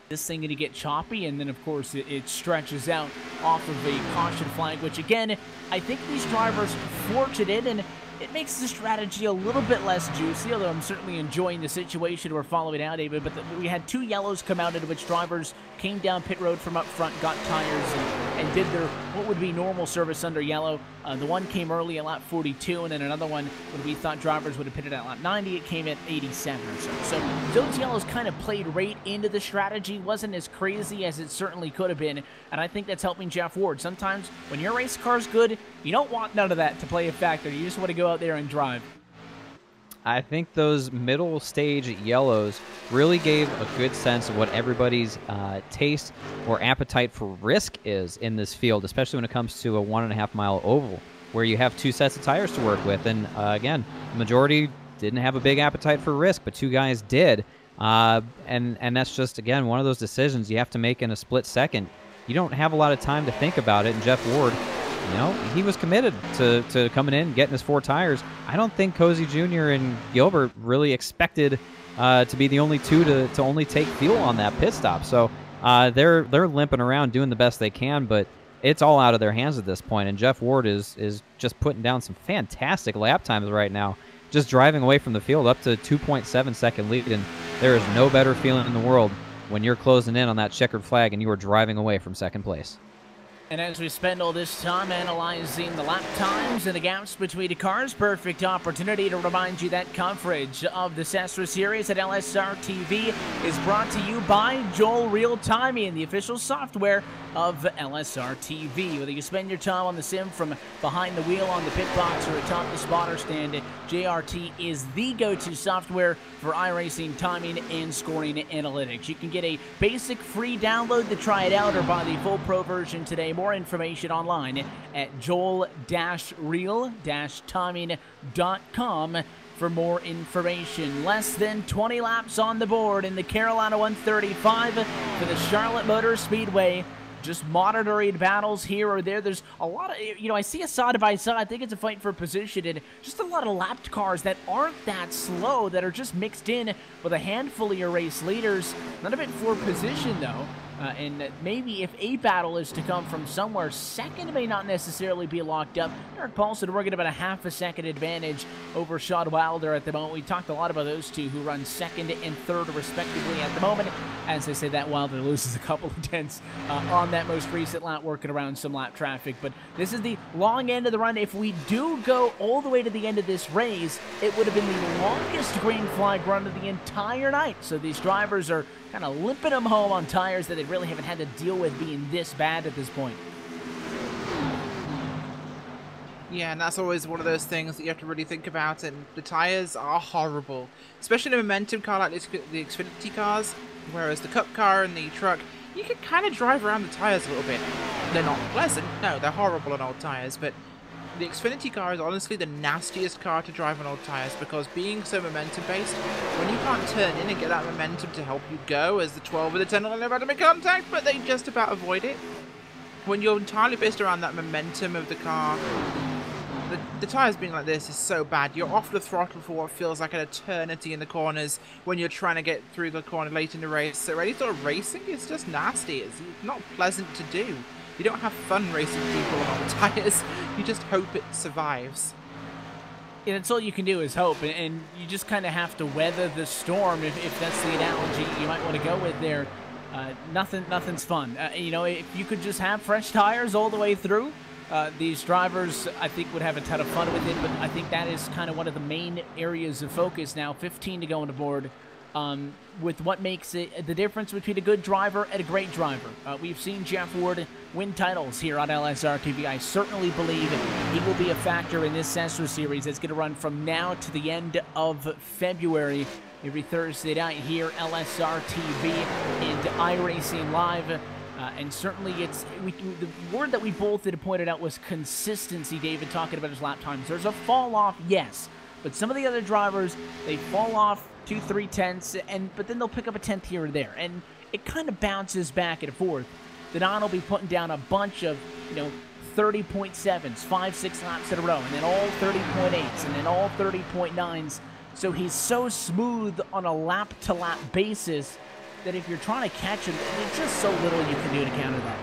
S1: this thing going to get choppy, and then of course it stretches out off of a caution flag, which again, I think these drivers forged it in, and it makes the strategy a little bit less juicy, although I'm certainly enjoying the situation we're following out, David. But we had 2 yellows come out, into which drivers came down pit road from up front, got tires, and did their what would be normal service under yellow. The one came early at lap 42, and then another one, when we thought drivers would have pitted at lap 90, it came at 87 or so. So those yellows kind of played right into the strategy. Wasn't as crazy as it certainly could have been, and I think that's helping Jeff Ward. Sometimes when your race car's good, you don't want none of that to play a factor. You just want to go out there and drive.
S2: I think those middle stage yellows really gave a good sense of what everybody's taste or appetite for risk is in this field, especially when it comes to a 1.5 mile oval where you have 2 sets of tires to work with. And again, the majority didn't have a big appetite for risk, but 2 guys did. And that's just, again, one of those decisions you have to make in a split second. You don't have a lot of time to think about it. And Jeff Ward, you know, he was committed to coming in, getting his 4 tires. I don't think Cozy Jr. and Gilbert really expected to be the only 2 to only take fuel on that pit stop. So they're limping around doing the best they can, but it's all out of their hands at this point. And Jeff Ward is just putting down some fantastic lap times right now, just driving away from the field up to 2.7 second lead. And there is no better feeling in the world when you're closing in on that checkered flag and you are driving away from second place.
S1: And as we spend all this time analyzing the lap times and the gaps between the cars, perfect opportunity to remind you that coverage of the SESRA series at LSRTV is brought to you by Joel Real Timing, the official software of LSRTV. Whether you spend your time on the sim from behind the wheel on the pit box or atop the spotter stand, JRT is the go-to software for iRacing timing and scoring analytics. You can get a basic free download to try it out or buy the full pro version today. More information online at joel-real-timing.com for more information. Less than 20 laps on the board in the Carolina 135 for the Charlotte Motor Speedway. Just monitoring battles here or there. There's a lot of, I see a side-by-side. I think it's a fight for position, and just a lot of lapped cars that aren't that slow, that are just mixed in with a handful of your race leaders. None of it for position, though. And maybe if a battle is to come from somewhere, second may not necessarily be locked up. Derek Paulson working about a half a second advantage over Sean Wilder at the moment. We talked a lot about those two who run second and third respectively at the moment. As I say that, Wilder loses a couple of tenths on that most recent lap, working around some lap traffic. But this is the long end of the run. If we do go all the way to the end of this race, it would have been the longest green flag run of the entire night. So these drivers are kind of limping them home on tires that they really haven't had to deal with being this bad at this point.
S3: Yeah, and that's always one of those things that you have to really think about, and the tires are horrible. Especially in a momentum car like the Xfinity cars, whereas the Cup car and the truck, you can kind of drive around the tires a little bit. They're not pleasant, no, they're horrible on old tires, but the Xfinity car is honestly the nastiest car to drive on old tires, because being so momentum-based, when you can't turn in and get that momentum to help you go, as the 12 and the 10 are about to make contact, but they just about avoid it. When you're entirely based around that momentum of the car, the tires being like this is so bad. You're off the throttle for what feels like an eternity in the corners when you're trying to get through the corner late in the race. So any sort of racing is just nasty. It's not pleasant to do. You don't have fun racing people on old tires. You just hope it survives.
S1: Yeah, that's all you can do is hope, and you just kind of have to weather the storm, if that's the analogy you might want to go with there. Nothing's fun. You know, if you could just have fresh tires all the way through, these drivers, I think, would have a ton of fun with it, but I think that is kind of one of the main areas of focus now. 15 to go on the board. With what makes it the difference between a good driver and a great driver. We've seen Jeff Ward win titles here on LSRTV. I certainly believe he will be a factor in this SESRA series that's going to run from now to the end of February. Every Thursday night here, LSRTV and iRacing Live. And certainly the word that we both had pointed out was consistency, David, talking about his lap times. There's a fall off, yes, but some of the other drivers, they fall off 2-3 tenths, but then they'll pick up a tenth here or there, and it kind of bounces back and forth. Denon will be putting down a bunch of, 30.7s, 5-6 laps in a row, and then all 30.8s, and then all 30.9s. So he's so smooth on a lap-to-lap basis that if you're trying to catch him, there's just so little you can do to counter that.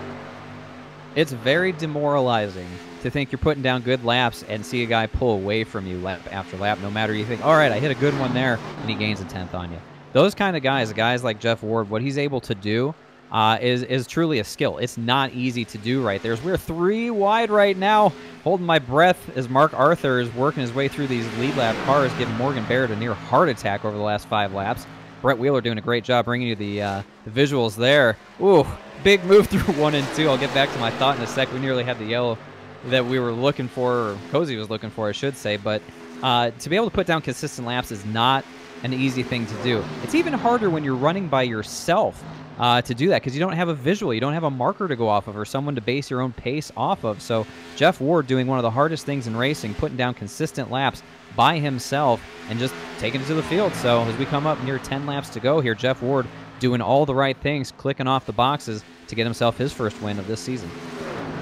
S2: It's very demoralizing to think you're putting down good laps and see a guy pull away from you lap after lap, no matter you think, all right, I hit a good one there, and he gains a tenth on you. Those kind of guys like Jeff Ward, what he's able to do is truly a skill. It's not easy to do right there. We're 3 wide right now, holding my breath as Mark Arthur is working his way through these lead lap cars, giving Morgan Barrett a near heart attack over the last 5 laps. Brett Wheeler doing a great job bringing you the visuals there. Ooh, big move through 1 and 2. I'll get back to my thought in a sec. We nearly had the yellow that we were looking for, or Cozy was looking for, I should say. But to be able to put down consistent laps is not an easy thing to do. It's even harder when you're running by yourself to do that, because you don't have a visual. You don't have a marker to go off of or someone to base your own pace off of. So Jeff Ward doing one of the hardest things in racing, putting down consistent laps by himself and just taking it to the field. So as we come up near 10 laps to go here, Jeff Ward doing all the right things, clicking off the boxes to get himself his first win of this season.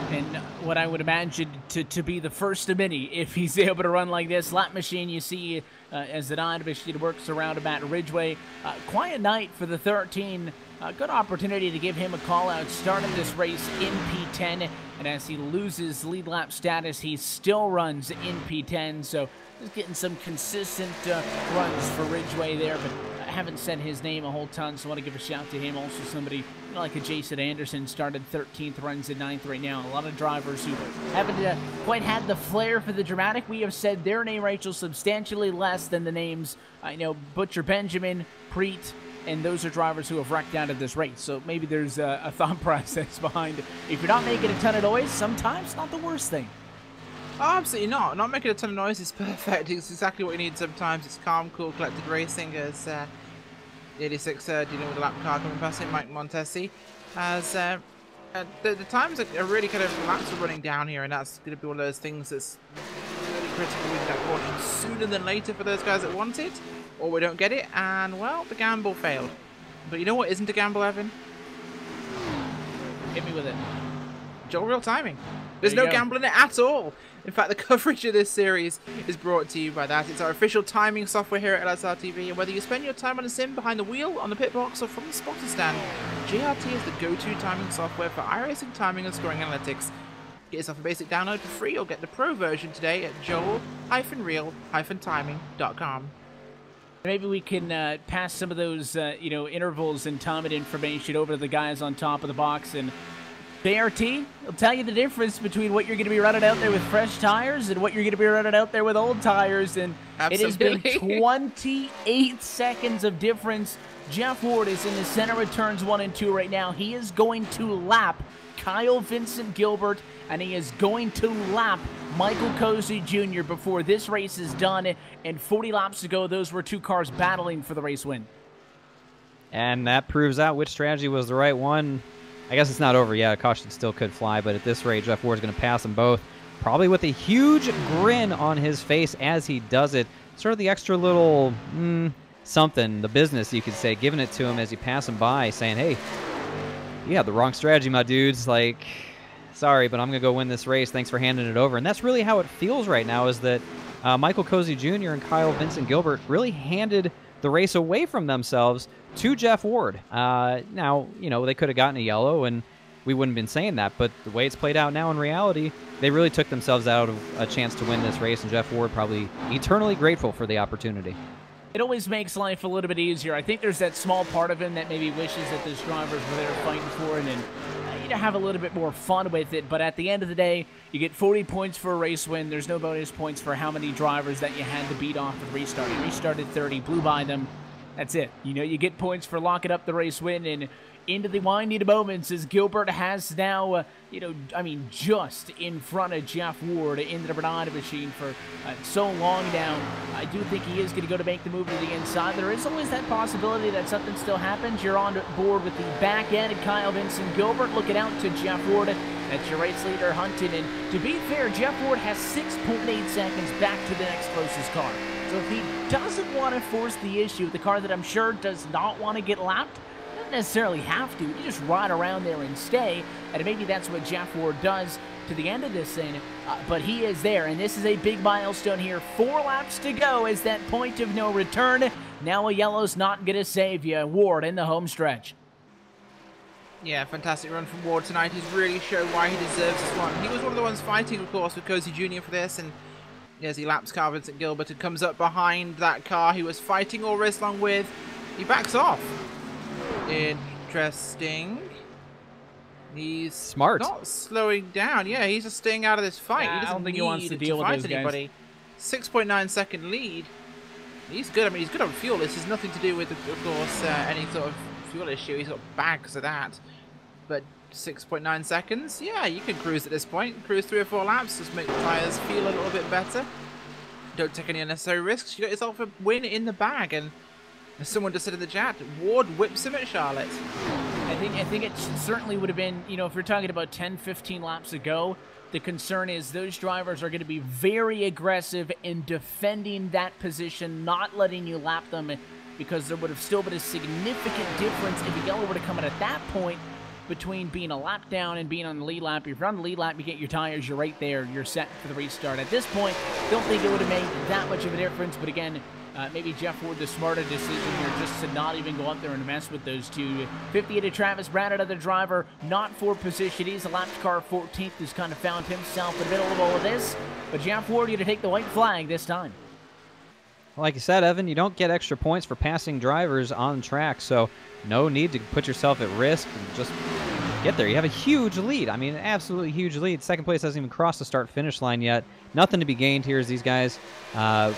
S1: And what I would imagine to be the first of many if he's able to run like this. Lap machine, you see, as the machine works around about Ridgeway. Quiet night for the 13. Good opportunity to give him a call-out. Started this race in P10, and as he loses lead lap status, he still runs in P10. So just getting some consistent runs for Ridgeway there, but I haven't said his name a whole ton, so I want to give a shout to him. Also somebody like a Jason Anderson started 13th, runs in 9th right now. A lot of drivers who haven't quite had the flair for the dramatic. We have said their name, Rachel, substantially less than the names, Butcher Benjamin, Preet, and those are drivers who have wrecked out of this race. So maybe there's a thought process behind it. If you're not making a ton of noise, sometimes it's not the worst thing.
S3: Oh, absolutely not. Not making a ton of noise is perfect. It's exactly what you need sometimes. It's calm, cool, collected racing, as 86 dealing with a lap car coming past him, Mike Montesi. As the times are really kind of, laps are running down here, and that's going to be one of those things that's really critical. We need that caution sooner than later for those guys that want it, or we don't get it, and, well, the gamble failed. But you know what isn't a gamble, Evan?
S1: Hit me with it.
S3: Joel real timing. There's no gambling it at all. In fact, the coverage of this series is brought to you by that. It's our official timing software here at LSRTV, and whether you spend your time on a sim behind the wheel, on the pit box, or from the spotter stand, GRT is the go-to timing software for iRacing timing and scoring analytics. Get yourself a basic download for free or get the pro version today at joel-real-timing.com.
S1: Maybe we can pass some of those, intervals and time and information over to the guys on top of the box, and JRT will tell you the difference between what you're going to be running out there with fresh tires and what you're going to be running out there with old tires, and
S3: Absolutely.
S1: It has been 28 seconds of difference. Jeff Ward is in the center of turns 1 and 2 right now. He is going to lap Kyle Vincent Gilbert, and he is going to lap Michael Cozy Jr. before this race is done, and 40 laps ago, those were two cars battling for the race win.
S2: And that proves out which strategy was the right one. I guess it's not over yet. A caution still could fly, but at this rate, Jeff Ward's going to pass them both, probably with a huge grin on his face as he does it. Sort of the extra little something, the business, you could say, giving it to him as you pass him by, saying, hey, you had the wrong strategy, my dudes. Like, sorry, but I'm going to go win this race. Thanks for handing it over. And that's really how it feels right now, is that Michael Cozy Jr. and Kyle Vincent Gilbert really handed the race away from themselves to Jeff Ward. Now, they could have gotten a yellow, and we wouldn't have been saying that, but the way it's played out now in reality, they really took themselves out of a chance to win this race, and Jeff Ward probably eternally grateful for the opportunity.
S1: It always makes life a little bit easier. I think there's that small part of him that maybe wishes that those drivers were there fighting for it and have a little bit more fun with it. But at the end of the day, you get 40 points for a race win. There's no bonus points for how many drivers that you had to beat off the restart. You restarted 30, blew by them. That's it. You get points for locking up the race win, and into the winding moments as Gilbert has now, just in front of Jeff Ward in the Bernard machine for so long now. I do think he is going to go to make the move to the inside. There is always that possibility that something still happens. You're on board with the back end, and Kyle Vincent Gilbert looking out to Jeff Ward. That's your race leader, Hunted. And to be fair, Jeff Ward has 6.8 seconds back to the next closest car. So if he doesn't want to force the issue, the car that I'm sure does not want to get lapped, doesn't necessarily have to. You just ride around there and stay, and maybe that's what Jeff Ward does to the end of this thing. But he is there, and this is a big milestone here. 4 laps to go is that point of no return. Now a yellow's not going to save you. Ward in the home stretch.
S3: Yeah, fantastic run from Ward tonight. He's really shown why he deserves this one. He was one of the ones fighting, of course, with Cozy Jr. for this, and as he laps Kyle Vincent Gilbert and comes up behind that car he was fighting all race long with, he backs off. Interesting. He's
S2: smart.
S3: Not slowing down. Yeah, he's just staying out of this fight. He
S1: I don't think he wants to deal with those
S3: anybody. 6.9 second lead. He's good. I mean, he's good on fuel. This has nothing to do with, of course, any sort of fuel issue. He's got bags of that. But 6.9 seconds, yeah, you can cruise at this point. Cruise 3 or 4 laps, just make the tyres feel a little bit better. Don't take any unnecessary risks. You got yourself a win in the bag, and as someone just said in the chat, Ward whips him at Charlotte.
S1: I think it certainly would have been, if we're talking about 10, 15 laps ago, the concern is those drivers are going to be very aggressive in defending that position, not letting you lap them, because there would have still been a significant difference if a yellow were to come in at that point between being a lap down and being on the lead lap. If you're on the lead lap, you get your tires, you're right there, you're set for the restart. At this point, don't think it would have made that much of a difference, but again, maybe Jeff Ward, the smarter decision here, just to not even go up there and mess with those two. 58 to Travis Brown, another driver, not for position. He's a lap car 14th, who's kind of found himself in the middle of all of this. But Jeff Ward, you to take the white flag this time.
S2: Like you said, Evan, you don't get extra points for passing drivers on track, so no need to put yourself at risk and just get there. You have a huge lead. I mean, an absolutely huge lead. Second place hasn't even crossed the start-finish line yet. Nothing to be gained here as these guys go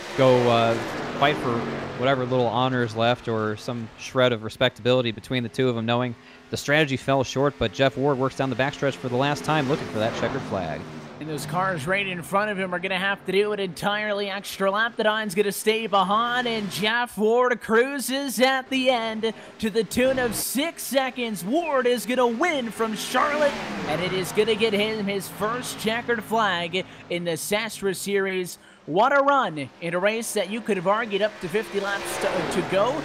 S2: fight for whatever little honors left or some shred of respectability between the two of them, knowing the strategy fell short, but Jeff Ward works down the backstretch for the last time looking for that checkered flag.
S1: And those cars right in front of him are going to have to do an entirely extra lap. The Dine's going to stay behind, and Jeff Ward cruises at the end to the tune of 6 seconds. Ward is going to win from Charlotte, and it is going to get him his first checkered flag in the SESRA series. What a run in a race that you could have argued up to 50 laps to go.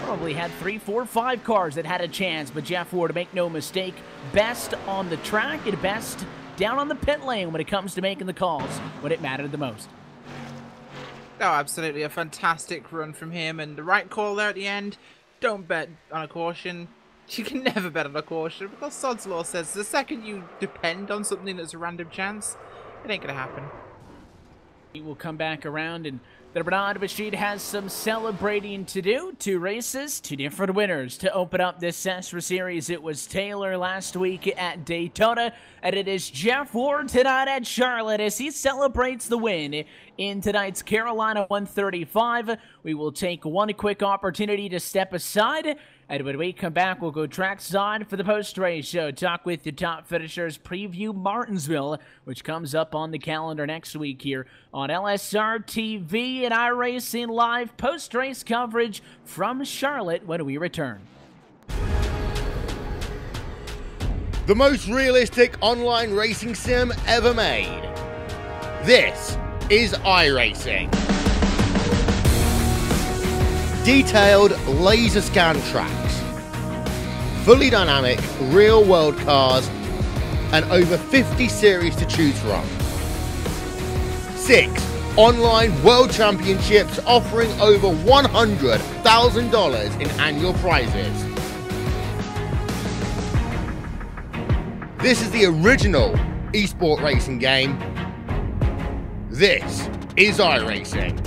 S1: Probably had 3, 4, 5 cars that had a chance, but Jeff Ward, make no mistake, best on the track and best down on the pit lane when it comes to making the calls when it mattered the most.
S3: Oh, absolutely. A fantastic run from him, and the right call there at the end. Don't bet on a caution. You can never bet on a caution, because Sod's Law says the second you depend on something that's a random chance, it ain't going to happen.
S1: We will come back around, and the Bernard Machine has some celebrating to do. 2 races, 2 different winners to open up this SESRA series. It was Taylor last week at Daytona, and it is Jeff Ward tonight at Charlotte as he celebrates the win in tonight's Carolina 135. We will take one quick opportunity to step aside, and when we come back, we'll go trackside for the post-race show. Talk with your top finishers, preview Martinsville, which comes up on the calendar next week here on LSRTV and iRacing Live post-race coverage from Charlotte when we return.
S4: The most realistic online racing sim ever made. This is iRacing. Detailed laser scan tracks, fully dynamic real world cars, and over 50 series to choose from. 6 online world championships offering over $100,000 in annual prizes. This is the original esport racing game. This is iRacing.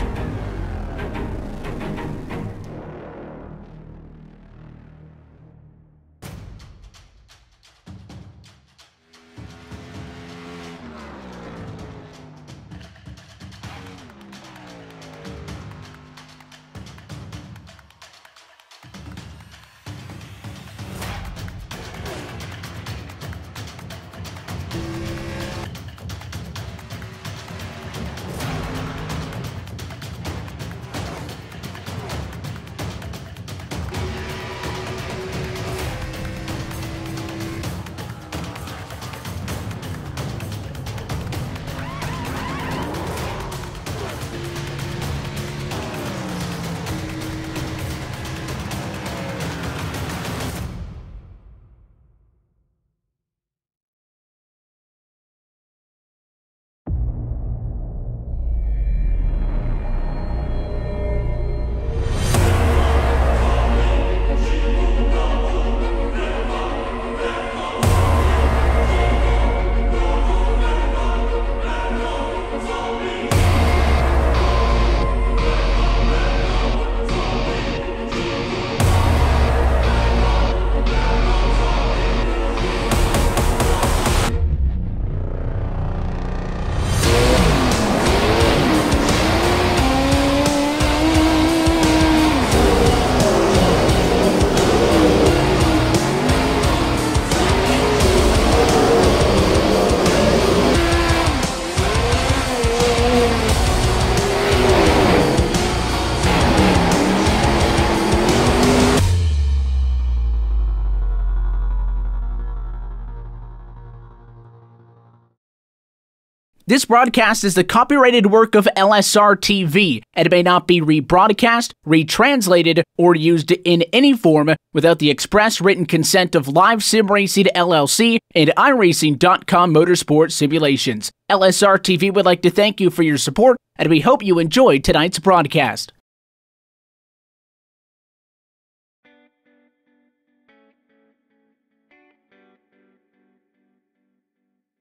S1: This broadcast is the copyrighted work of LSRTV, and it may not be rebroadcast, retranslated, or used in any form without the express written consent of Live Sim Racing LLC and iRacing.com Motorsport Simulations. LSRTV would like to thank you for your support, and we hope you enjoyed tonight's broadcast.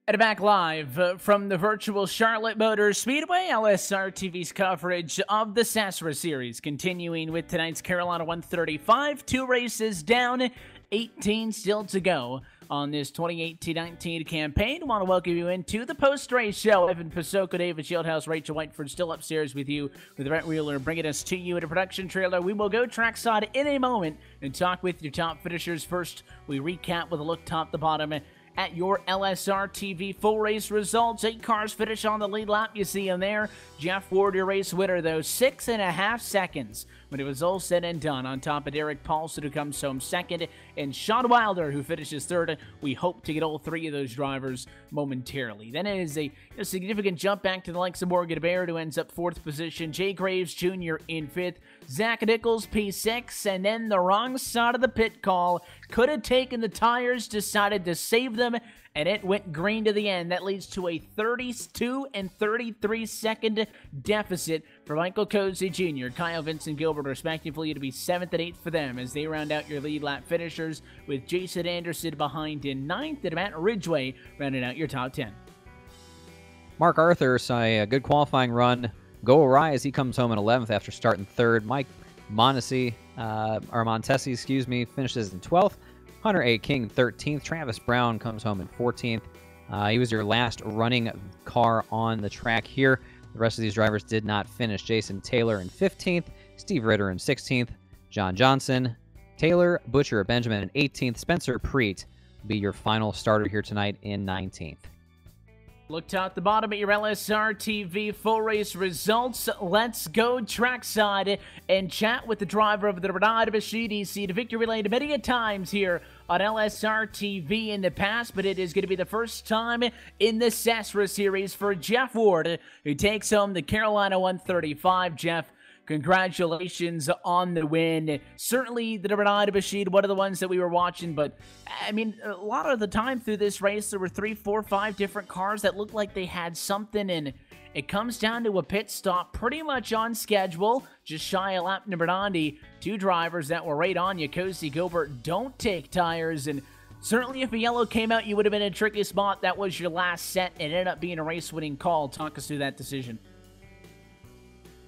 S1: And back live from the virtual Charlotte Motor Speedway, LSRTV's coverage of the SESRA series, continuing with tonight's Carolina 135. 2 races down, 18 still to go on this 2018-19 campaign. I want to welcome you into the post-race show. Evan Pasoko, David Shieldhouse, Rachel Whiteford still upstairs with you, with Brent Wheeler bringing us to you in a production trailer. We will go trackside in a moment and talk with your top finishers. First, we recap with a look top to bottom at your LSRTV full race results. 8 cars finish on the lead lap. You see him there. Jeff Ward, your race winner, though. 6.5 seconds when it was all said and done, on top of Derek Paulson, who comes home second, and Sean Wilder, who finishes third. We hope to get all 3 of those drivers momentarily. Then it is a significant jump back to the likes of Morgan Baird, who ends up 4th position. Jay Graves Jr. in 5th. Zach Nichols P6, and then the wrong side of the pit call. Could have taken the tires, decided to save them them, and it went green to the end. That leads to a 32 and 33 second deficit for Michael Cozy Jr., Kyle Vincent Gilbert, respectively, to be 7th and 8th for them as they round out your lead lap finishers, with Jason Anderson behind in 9th and Matt Ridgway rounding out your top 10.
S2: Mark Arthur saw a good qualifying run go awry as he comes home in 11th after starting 3rd. Mike Montesi, finishes in 12th. Hunter A. King 13th. Travis Brown comes home in 14th. He was your last running car on the track here. The rest of these drivers did not finish. Jason Taylor in 15th. Steve Ritter in 16th. John Johnson, Taylor Butcher, Benjamin in 18th. Spencer Preet will be your final starter here tonight in 19th.
S1: Looked out the bottom at your LSRTV full race results. Let's go trackside and chat with the driver of the Bernard Bashid. He's seen a victory lane many a times here on LSRTV in the past, but it is going to be the first time in the SESRA series for Jeff Ward, who takes home the Carolina 135. Jeff, congratulations on the win. Certainly the Bernard Bashid, one of the ones that we were watching, but I mean, a lot of the time through this race, there were 3, 4, 5 different cars that looked like they had something, and it comes down to a pit stop pretty much on schedule, just shy a lap number 90. 2 drivers that were right on you. Cozy Gilbert don't take tires, and certainly if a yellow came out, you would have been in a tricky spot. That was your last set. It ended up being a race-winning call. Talk us through that decision.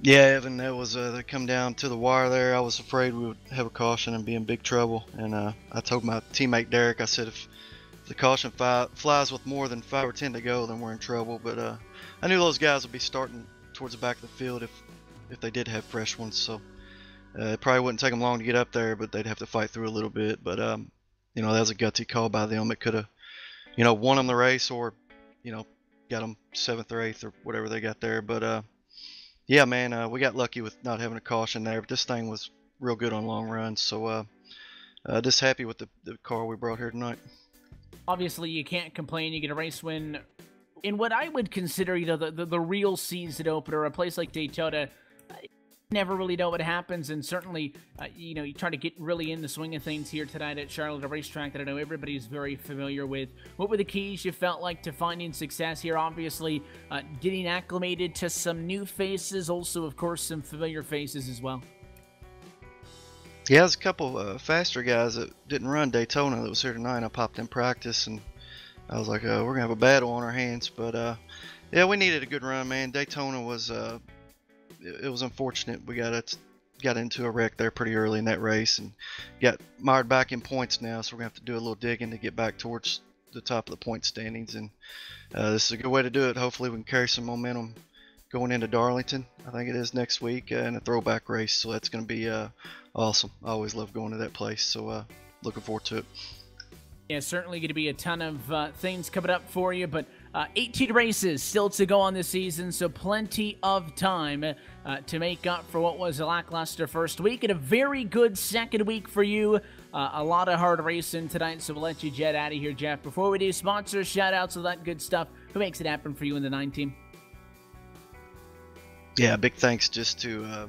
S5: Yeah, Evan, that was they come down to the wire there. I was afraid we would have a caution and be in big trouble. And I told my teammate Derek, I said, if the caution flies with more than 5 or 10 to go, then we're in trouble. But I knew those guys would be starting towards the back of the field if they did have fresh ones. So it probably wouldn't take them long to get up there, but they'd have to fight through a little bit. But you know, that was a gutsy call by them. It could have, you know, won them the race, or you know, got them 7th or 8th or whatever they got there. But yeah, man, we got lucky with not having a caution there, but this thing was real good on long runs, so just happy with the car we brought here tonight.
S1: Obviously, you can't complain. You get a race win in what I would consider, you know, the real season opener, a place like Daytona. Never really know what happens, and certainly, you know, you try to get really in the swing of things here tonight at Charlotte, a racetrack that I know everybody's very familiar with. What were the keys you felt like to finding success here? Obviously, getting acclimated to some new faces, also, of course, some familiar faces as well.
S5: Yeah, there's a couple faster guys that didn't run Daytona that was here tonight. I popped in practice, and I was like, we're going to have a battle on our hands. But, yeah, we needed a good run, man. Daytona was... it was unfortunate. We got into a wreck there pretty early in that race and got mired back in points now, so we're gonna have to do a little digging to get back towards the top of the point standings, and this is a good way to do it. Hopefully we can carry some momentum going into Darlington, I think it is next week, in a throwback race, so that's gonna be awesome. I always love going to that place, so looking forward to it.
S1: Yeah, certainly going to be a ton of things coming up for you, but 18 races still to go on this season, so plenty of time to make up for what was a lackluster first week and a very good second week for you. A lot of hard racing tonight, so we'll let you jet out of here, Jeff. Before we do sponsors, shout-outs, all that good stuff, who makes it happen for you in the 9 team?
S5: Yeah, big thanks just to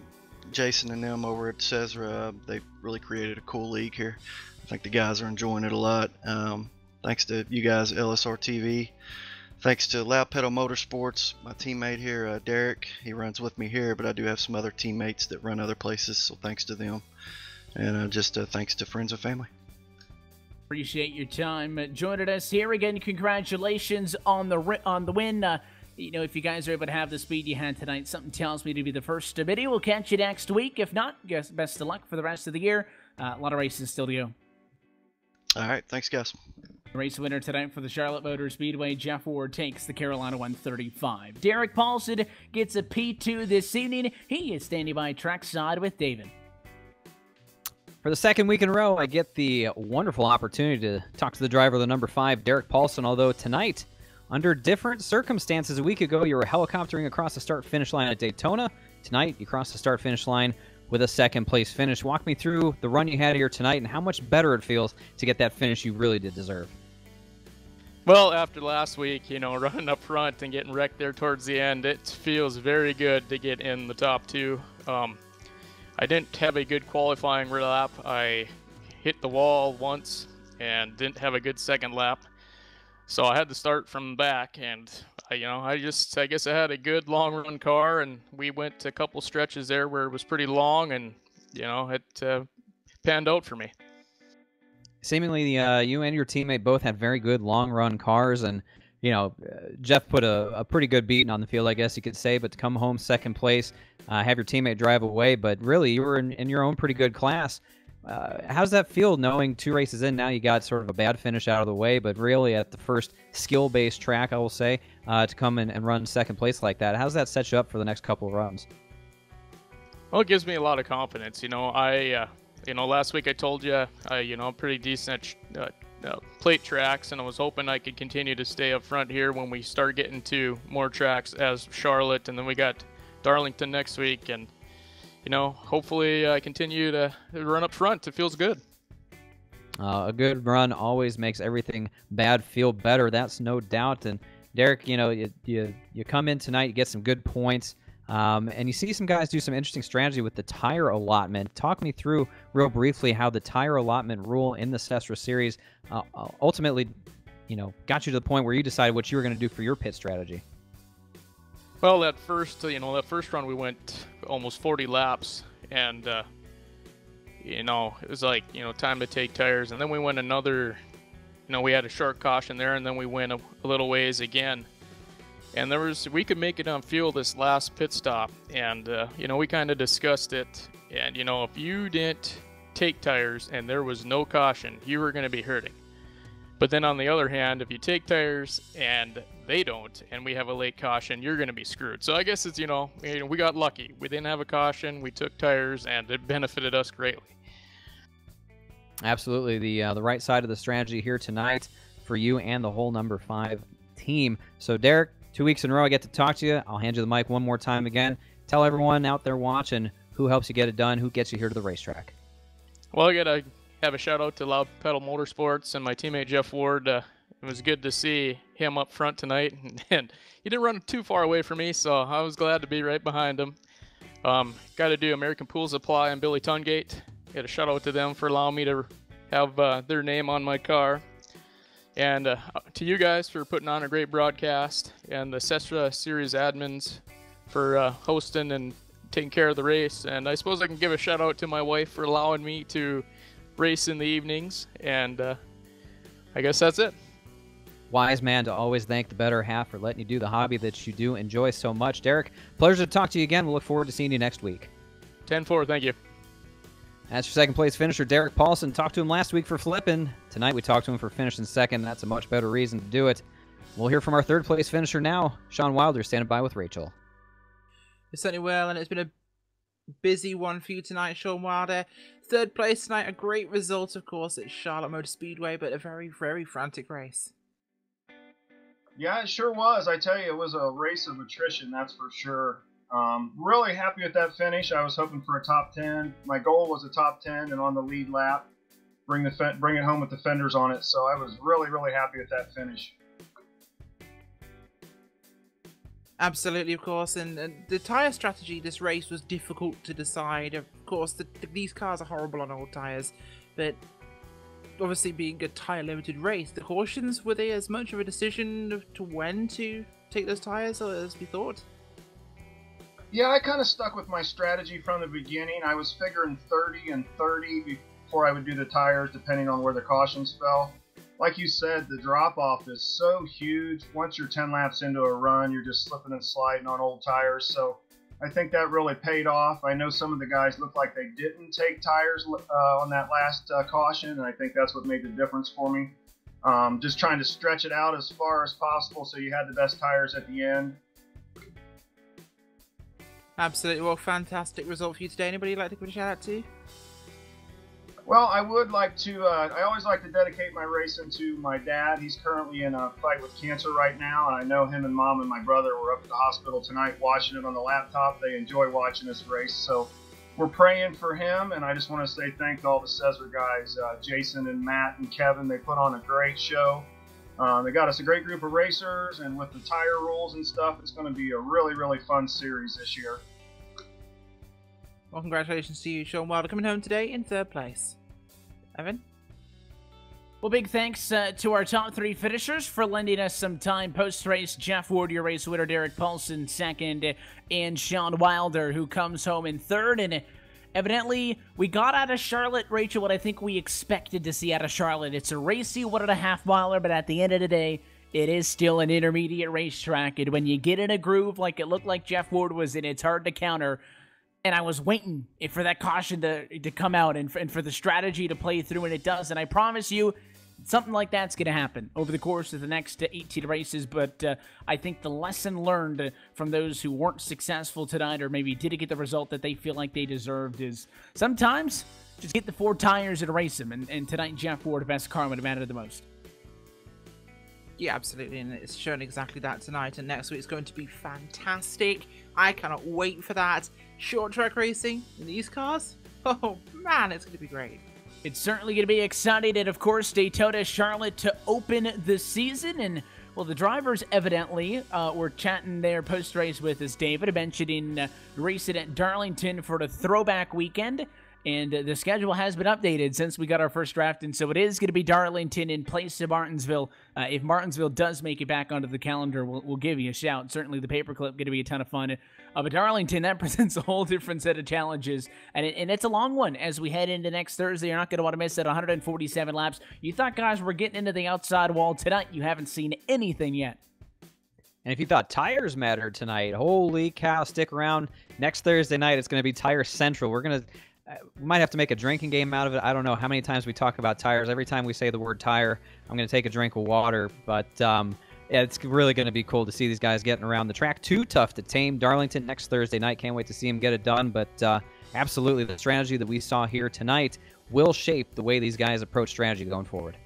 S5: Jason and them over at SESRA. They really created a cool league here. I think the guys are enjoying it a lot. Thanks to you guys, LSRTV. Thanks to Loud Pedal Motorsports, my teammate here, Derek. He runs with me here, but I do have some other teammates that run other places, so thanks to them. And just thanks to friends and family.
S1: Appreciate your time joining us here. Again, congratulations on the win. You know, if you guys are able to have the speed you had tonight, something tells me to be the first of many. We'll catch you next week. If not, guess best of luck for the rest of the year. A lot of races still to go.
S5: All right, thanks, guys.
S1: Race winner tonight for the Charlotte Motor Speedway, Jeff Ward takes the Carolina 135. Derek Paulson gets a P2 this evening. He is standing by trackside with David.
S2: For the second week in a row, I get the wonderful opportunity to talk to the driver of the number 5, Derek Paulson, although tonight, under different circumstances, a week ago, you were helicoptering across the start-finish line at Daytona. Tonight, you crossed the start-finish line with a second-place finish. Walk me through the run you had here tonight and how much better it feels to get that finish you really did deserve.
S6: Well, after last week, you know, running up front and getting wrecked there towards the end, it feels very good to get in the top 2. I didn't have a good qualifying lap. I hit the wall once and didn't have a good second lap. So I had to start from the back, and I guess I had a good long run car, and we went a couple stretches there where it was pretty long, and it panned out for me.
S2: Seemingly, you and your teammate both had very good long run cars, and Jeff put a pretty good beating on the field, I guess you could say. But to come home second place, have your teammate drive away, but really you were in your own pretty good class. How does that feel, knowing 2 races in now you got sort of a bad finish out of the way, but really at the first skill-based track, I will say, to come in and run second place like that? How does that set you up for the next couple of runs?
S6: Well, it gives me a lot of confidence. Last week I told you, pretty decent plate tracks, and I was hoping I could continue to stay up front here when we start getting to more tracks as Charlotte, and then we got Darlington next week, and hopefully I continue to run up front. It feels good.
S2: A good run always makes everything bad feel better. That's no doubt. And Derek, you come in tonight, you get some good points, and you see some guys do some interesting strategy with the tire allotment. Talk me through real briefly how the tire allotment rule in the SESRA series ultimately, got you to the point where you decided what you were going to do for your pit strategy.
S6: Well, that first run we went almost 40 laps, and it was like time to take tires, and then we went another. We had a short caution there, and then we went a little ways again, and we could make it on fuel this last pit stop, and we kind of discussed it, and if you didn't take tires and there was no caution, you were going to be hurting. But then on the other hand, if you take tires and they don't, and we have a late caution, you're going to be screwed. So I guess it's, we got lucky. We didn't have a caution, we took tires, and it benefited us greatly.
S2: Absolutely. The right side of the strategy here tonight for you and the whole number 5 team. So Derek, 2 weeks in a row I get to talk to you. I'll hand you the mic one more time again. Tell everyone out there watching who helps you get it done, who gets you here to the racetrack.
S6: Well, I got to have a shout out to Loud Pedal Motorsports and my teammate Jeff Ward. It was good to see him up front tonight, and he didn't run too far away from me, so I was glad to be right behind him. Got to do American Pool Supply and Billy Tungate. Got a shout out to them for allowing me to have their name on my car. And to you guys for putting on a great broadcast, and the SESRA series admins for hosting and taking care of the race. And I suppose I can give a shout out to my wife for allowing me to race in the evenings, and I guess that's it.
S2: Wise man to always thank the better half for letting you do the hobby that you do enjoy so much. Derek, pleasure to talk to you again. We'll look forward to seeing you next week.
S6: 10-4, thank you.
S2: That's your second place finisher, Derek Paulson. Talked to him last week for flipping. Tonight we talked to him for finishing second. That's a much better reason to do it. We'll hear from our third place finisher now. Sean Wilder standing by with Rachel.
S3: It certainly will, and it's been a busy one for you tonight, Sean Wilder. Third place tonight, a great result, of course, at Charlotte Motor Speedway, but a very, very frantic race.
S7: Yeah, it sure was. I tell you, it was a race of attrition, that's for sure. Really happy with that finish. I was hoping for a top 10. My goal was a top 10 and on the lead lap, bring it home with the fenders on it. So I was really, really happy with that finish.
S3: Absolutely, of course, and the tyre strategy this race was difficult to decide. Of course, these cars are horrible on old tyres, but obviously being a tyre-limited race, the cautions, were they as much of a decision to when to take those tyres as we thought?
S7: Yeah, I kind of stuck with my strategy from the beginning. I was figuring 30 and 30 before I would do the tires, depending on where the cautions fell. Like you said, the drop-off is so huge. Once you're 10 laps into a run, you're just slipping and sliding on old tires. So I think that really paid off. I know some of the guys looked like they didn't take tires on that last caution, and I think that's what made the difference for me. Just trying to stretch it out as far as possible so you had the best tires at the end.
S3: Absolutely. Well, fantastic result for you today. Anybody you'd like to give a shout out to?
S7: Well, I would like to, I always like to dedicate my racing to my dad. He's currently in a fight with cancer right now, and I know him and Mom and my brother were up at the hospital tonight watching it on the laptop. They enjoy watching this race, so we're praying for him, and I just want to say thanks to all the SESRA guys, Jason and Matt and Kevin. They put on a great show. They got us a great group of racers, and with the tire rules and stuff, it's going to be a really, really fun series this year.
S3: Well, congratulations to you, Sean Wilder, coming home today in third place. Evan?
S1: Well, big thanks to our top 3 finishers for lending us some time post-race. Jeff Ward, your race winner, Derek Paulson second, and Sean Wilder, who comes home in third. And evidently, we got out of Charlotte, Rachel, what I think we expected to see out of Charlotte. It's a racy 1.5 miler, but at the end of the day, it is still an intermediate racetrack. And when you get in a groove like it looked like Jeff Ward was in, it's hard to counter. And I was waiting for that caution to come out and for the strategy to play through, and it does. And I promise you, something like that's going to happen over the course of the next 18 races. But I think the lesson learned from those who weren't successful tonight, or maybe didn't get the result that they feel like they deserved, is sometimes just get the 4 tires and race them. And tonight, Jeff Ward, the best car, would have mattered the most.
S3: Yeah, absolutely, and it's shown exactly that tonight, and next week's going to be fantastic. I cannot wait for that. Short track racing in these cars? Oh man, it's going to be great.
S1: It's certainly going to be exciting, and of course, Daytona Charlotte to open the season, and well, the drivers evidently were chatting their post-race with us, David, mentioning racing at Darlington for the throwback weekend. And the schedule has been updated since we got our first draft, and so it is going to be Darlington in place of Martinsville. If Martinsville does make it back onto the calendar, we'll give you a shout. Certainly the paperclip going to be a ton of fun. But Darlington, that presents a whole different set of challenges, and it's a long one as we head into next Thursday. You're not going to want to miss it. 147 laps. You thought guys were getting into the outside wall tonight. You haven't seen anything yet.
S2: And if you thought tires mattered tonight, holy cow, stick around. Next Thursday night, it's going to be Tire Central. We might have to make a drinking game out of it. I don't know how many times we talk about tires. Every time we say the word tire, I'm going to take a drink of water. But yeah, it's really going to be cool to see these guys getting around the track. Too tough to tame. Darlington next Thursday night. Can't wait to see them get it done. But absolutely, the strategy that we saw here tonight will shape the way these guys approach strategy going forward.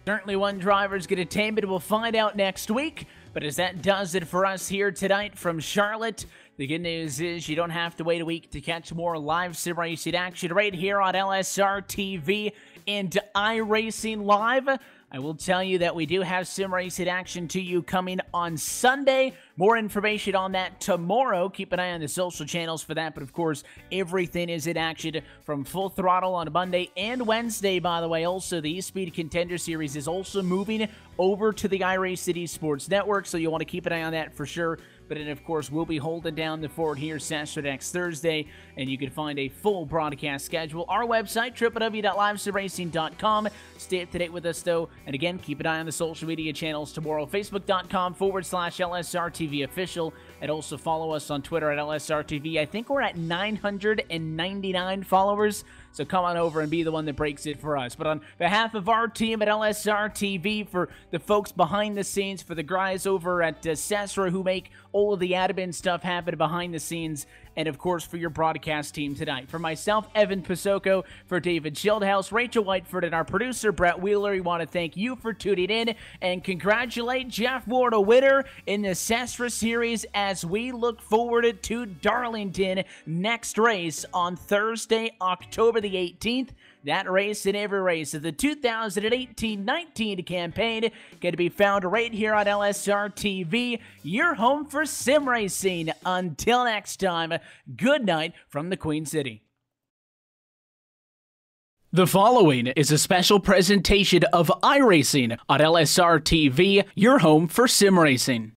S1: Certainly one driver's going to tame it. We'll find out next week. But as that does it for us here tonight from Charlotte, the good news is you don't have to wait a week to catch more live sim racing action right here on LSRTV and iRacing Live. I will tell you that we do have sim racing action to you coming on Sunday. More information on that tomorrow. Keep an eye on the social channels for that. But of course, everything is in action from Full Throttle on Monday and Wednesday, by the way. Also, the eSpeed Contender Series is also moving over to the iRacing Esports Network, so you'll want to keep an eye on that for sure. But then, of course, we'll be holding down the fort here SESRA next Thursday, and you can find a full broadcast schedule. Our website, www.livesimracing.com. Stay up to date with us, though. And again, keep an eye on the social media channels tomorrow. Facebook.com/LSRTV official. And also follow us on Twitter at LSRTV. I think we're at 999 followers. So come on over and be the one that breaks it for us. But on behalf of our team at LSRTV, for the folks behind the scenes, for the guys over at SESRA who make all of the admin stuff happen behind the scenes, and of course for your broadcast team tonight. For myself, Evan Pasoko, for David Schildhouse, Rachel Whiteford, and our producer, Brett Wheeler, we want to thank you for tuning in and congratulate Jeff Ward, a winner in the SESRA Series, as we look forward to Darlington next race on Thursday, October the 18th. That race and every race of the 2018-19 campaign going to be found right here on LSRTV, your home for sim racing. Until next time, good night from the Queen City. The following is a special presentation of iRacing on LSRTV, your home for sim racing.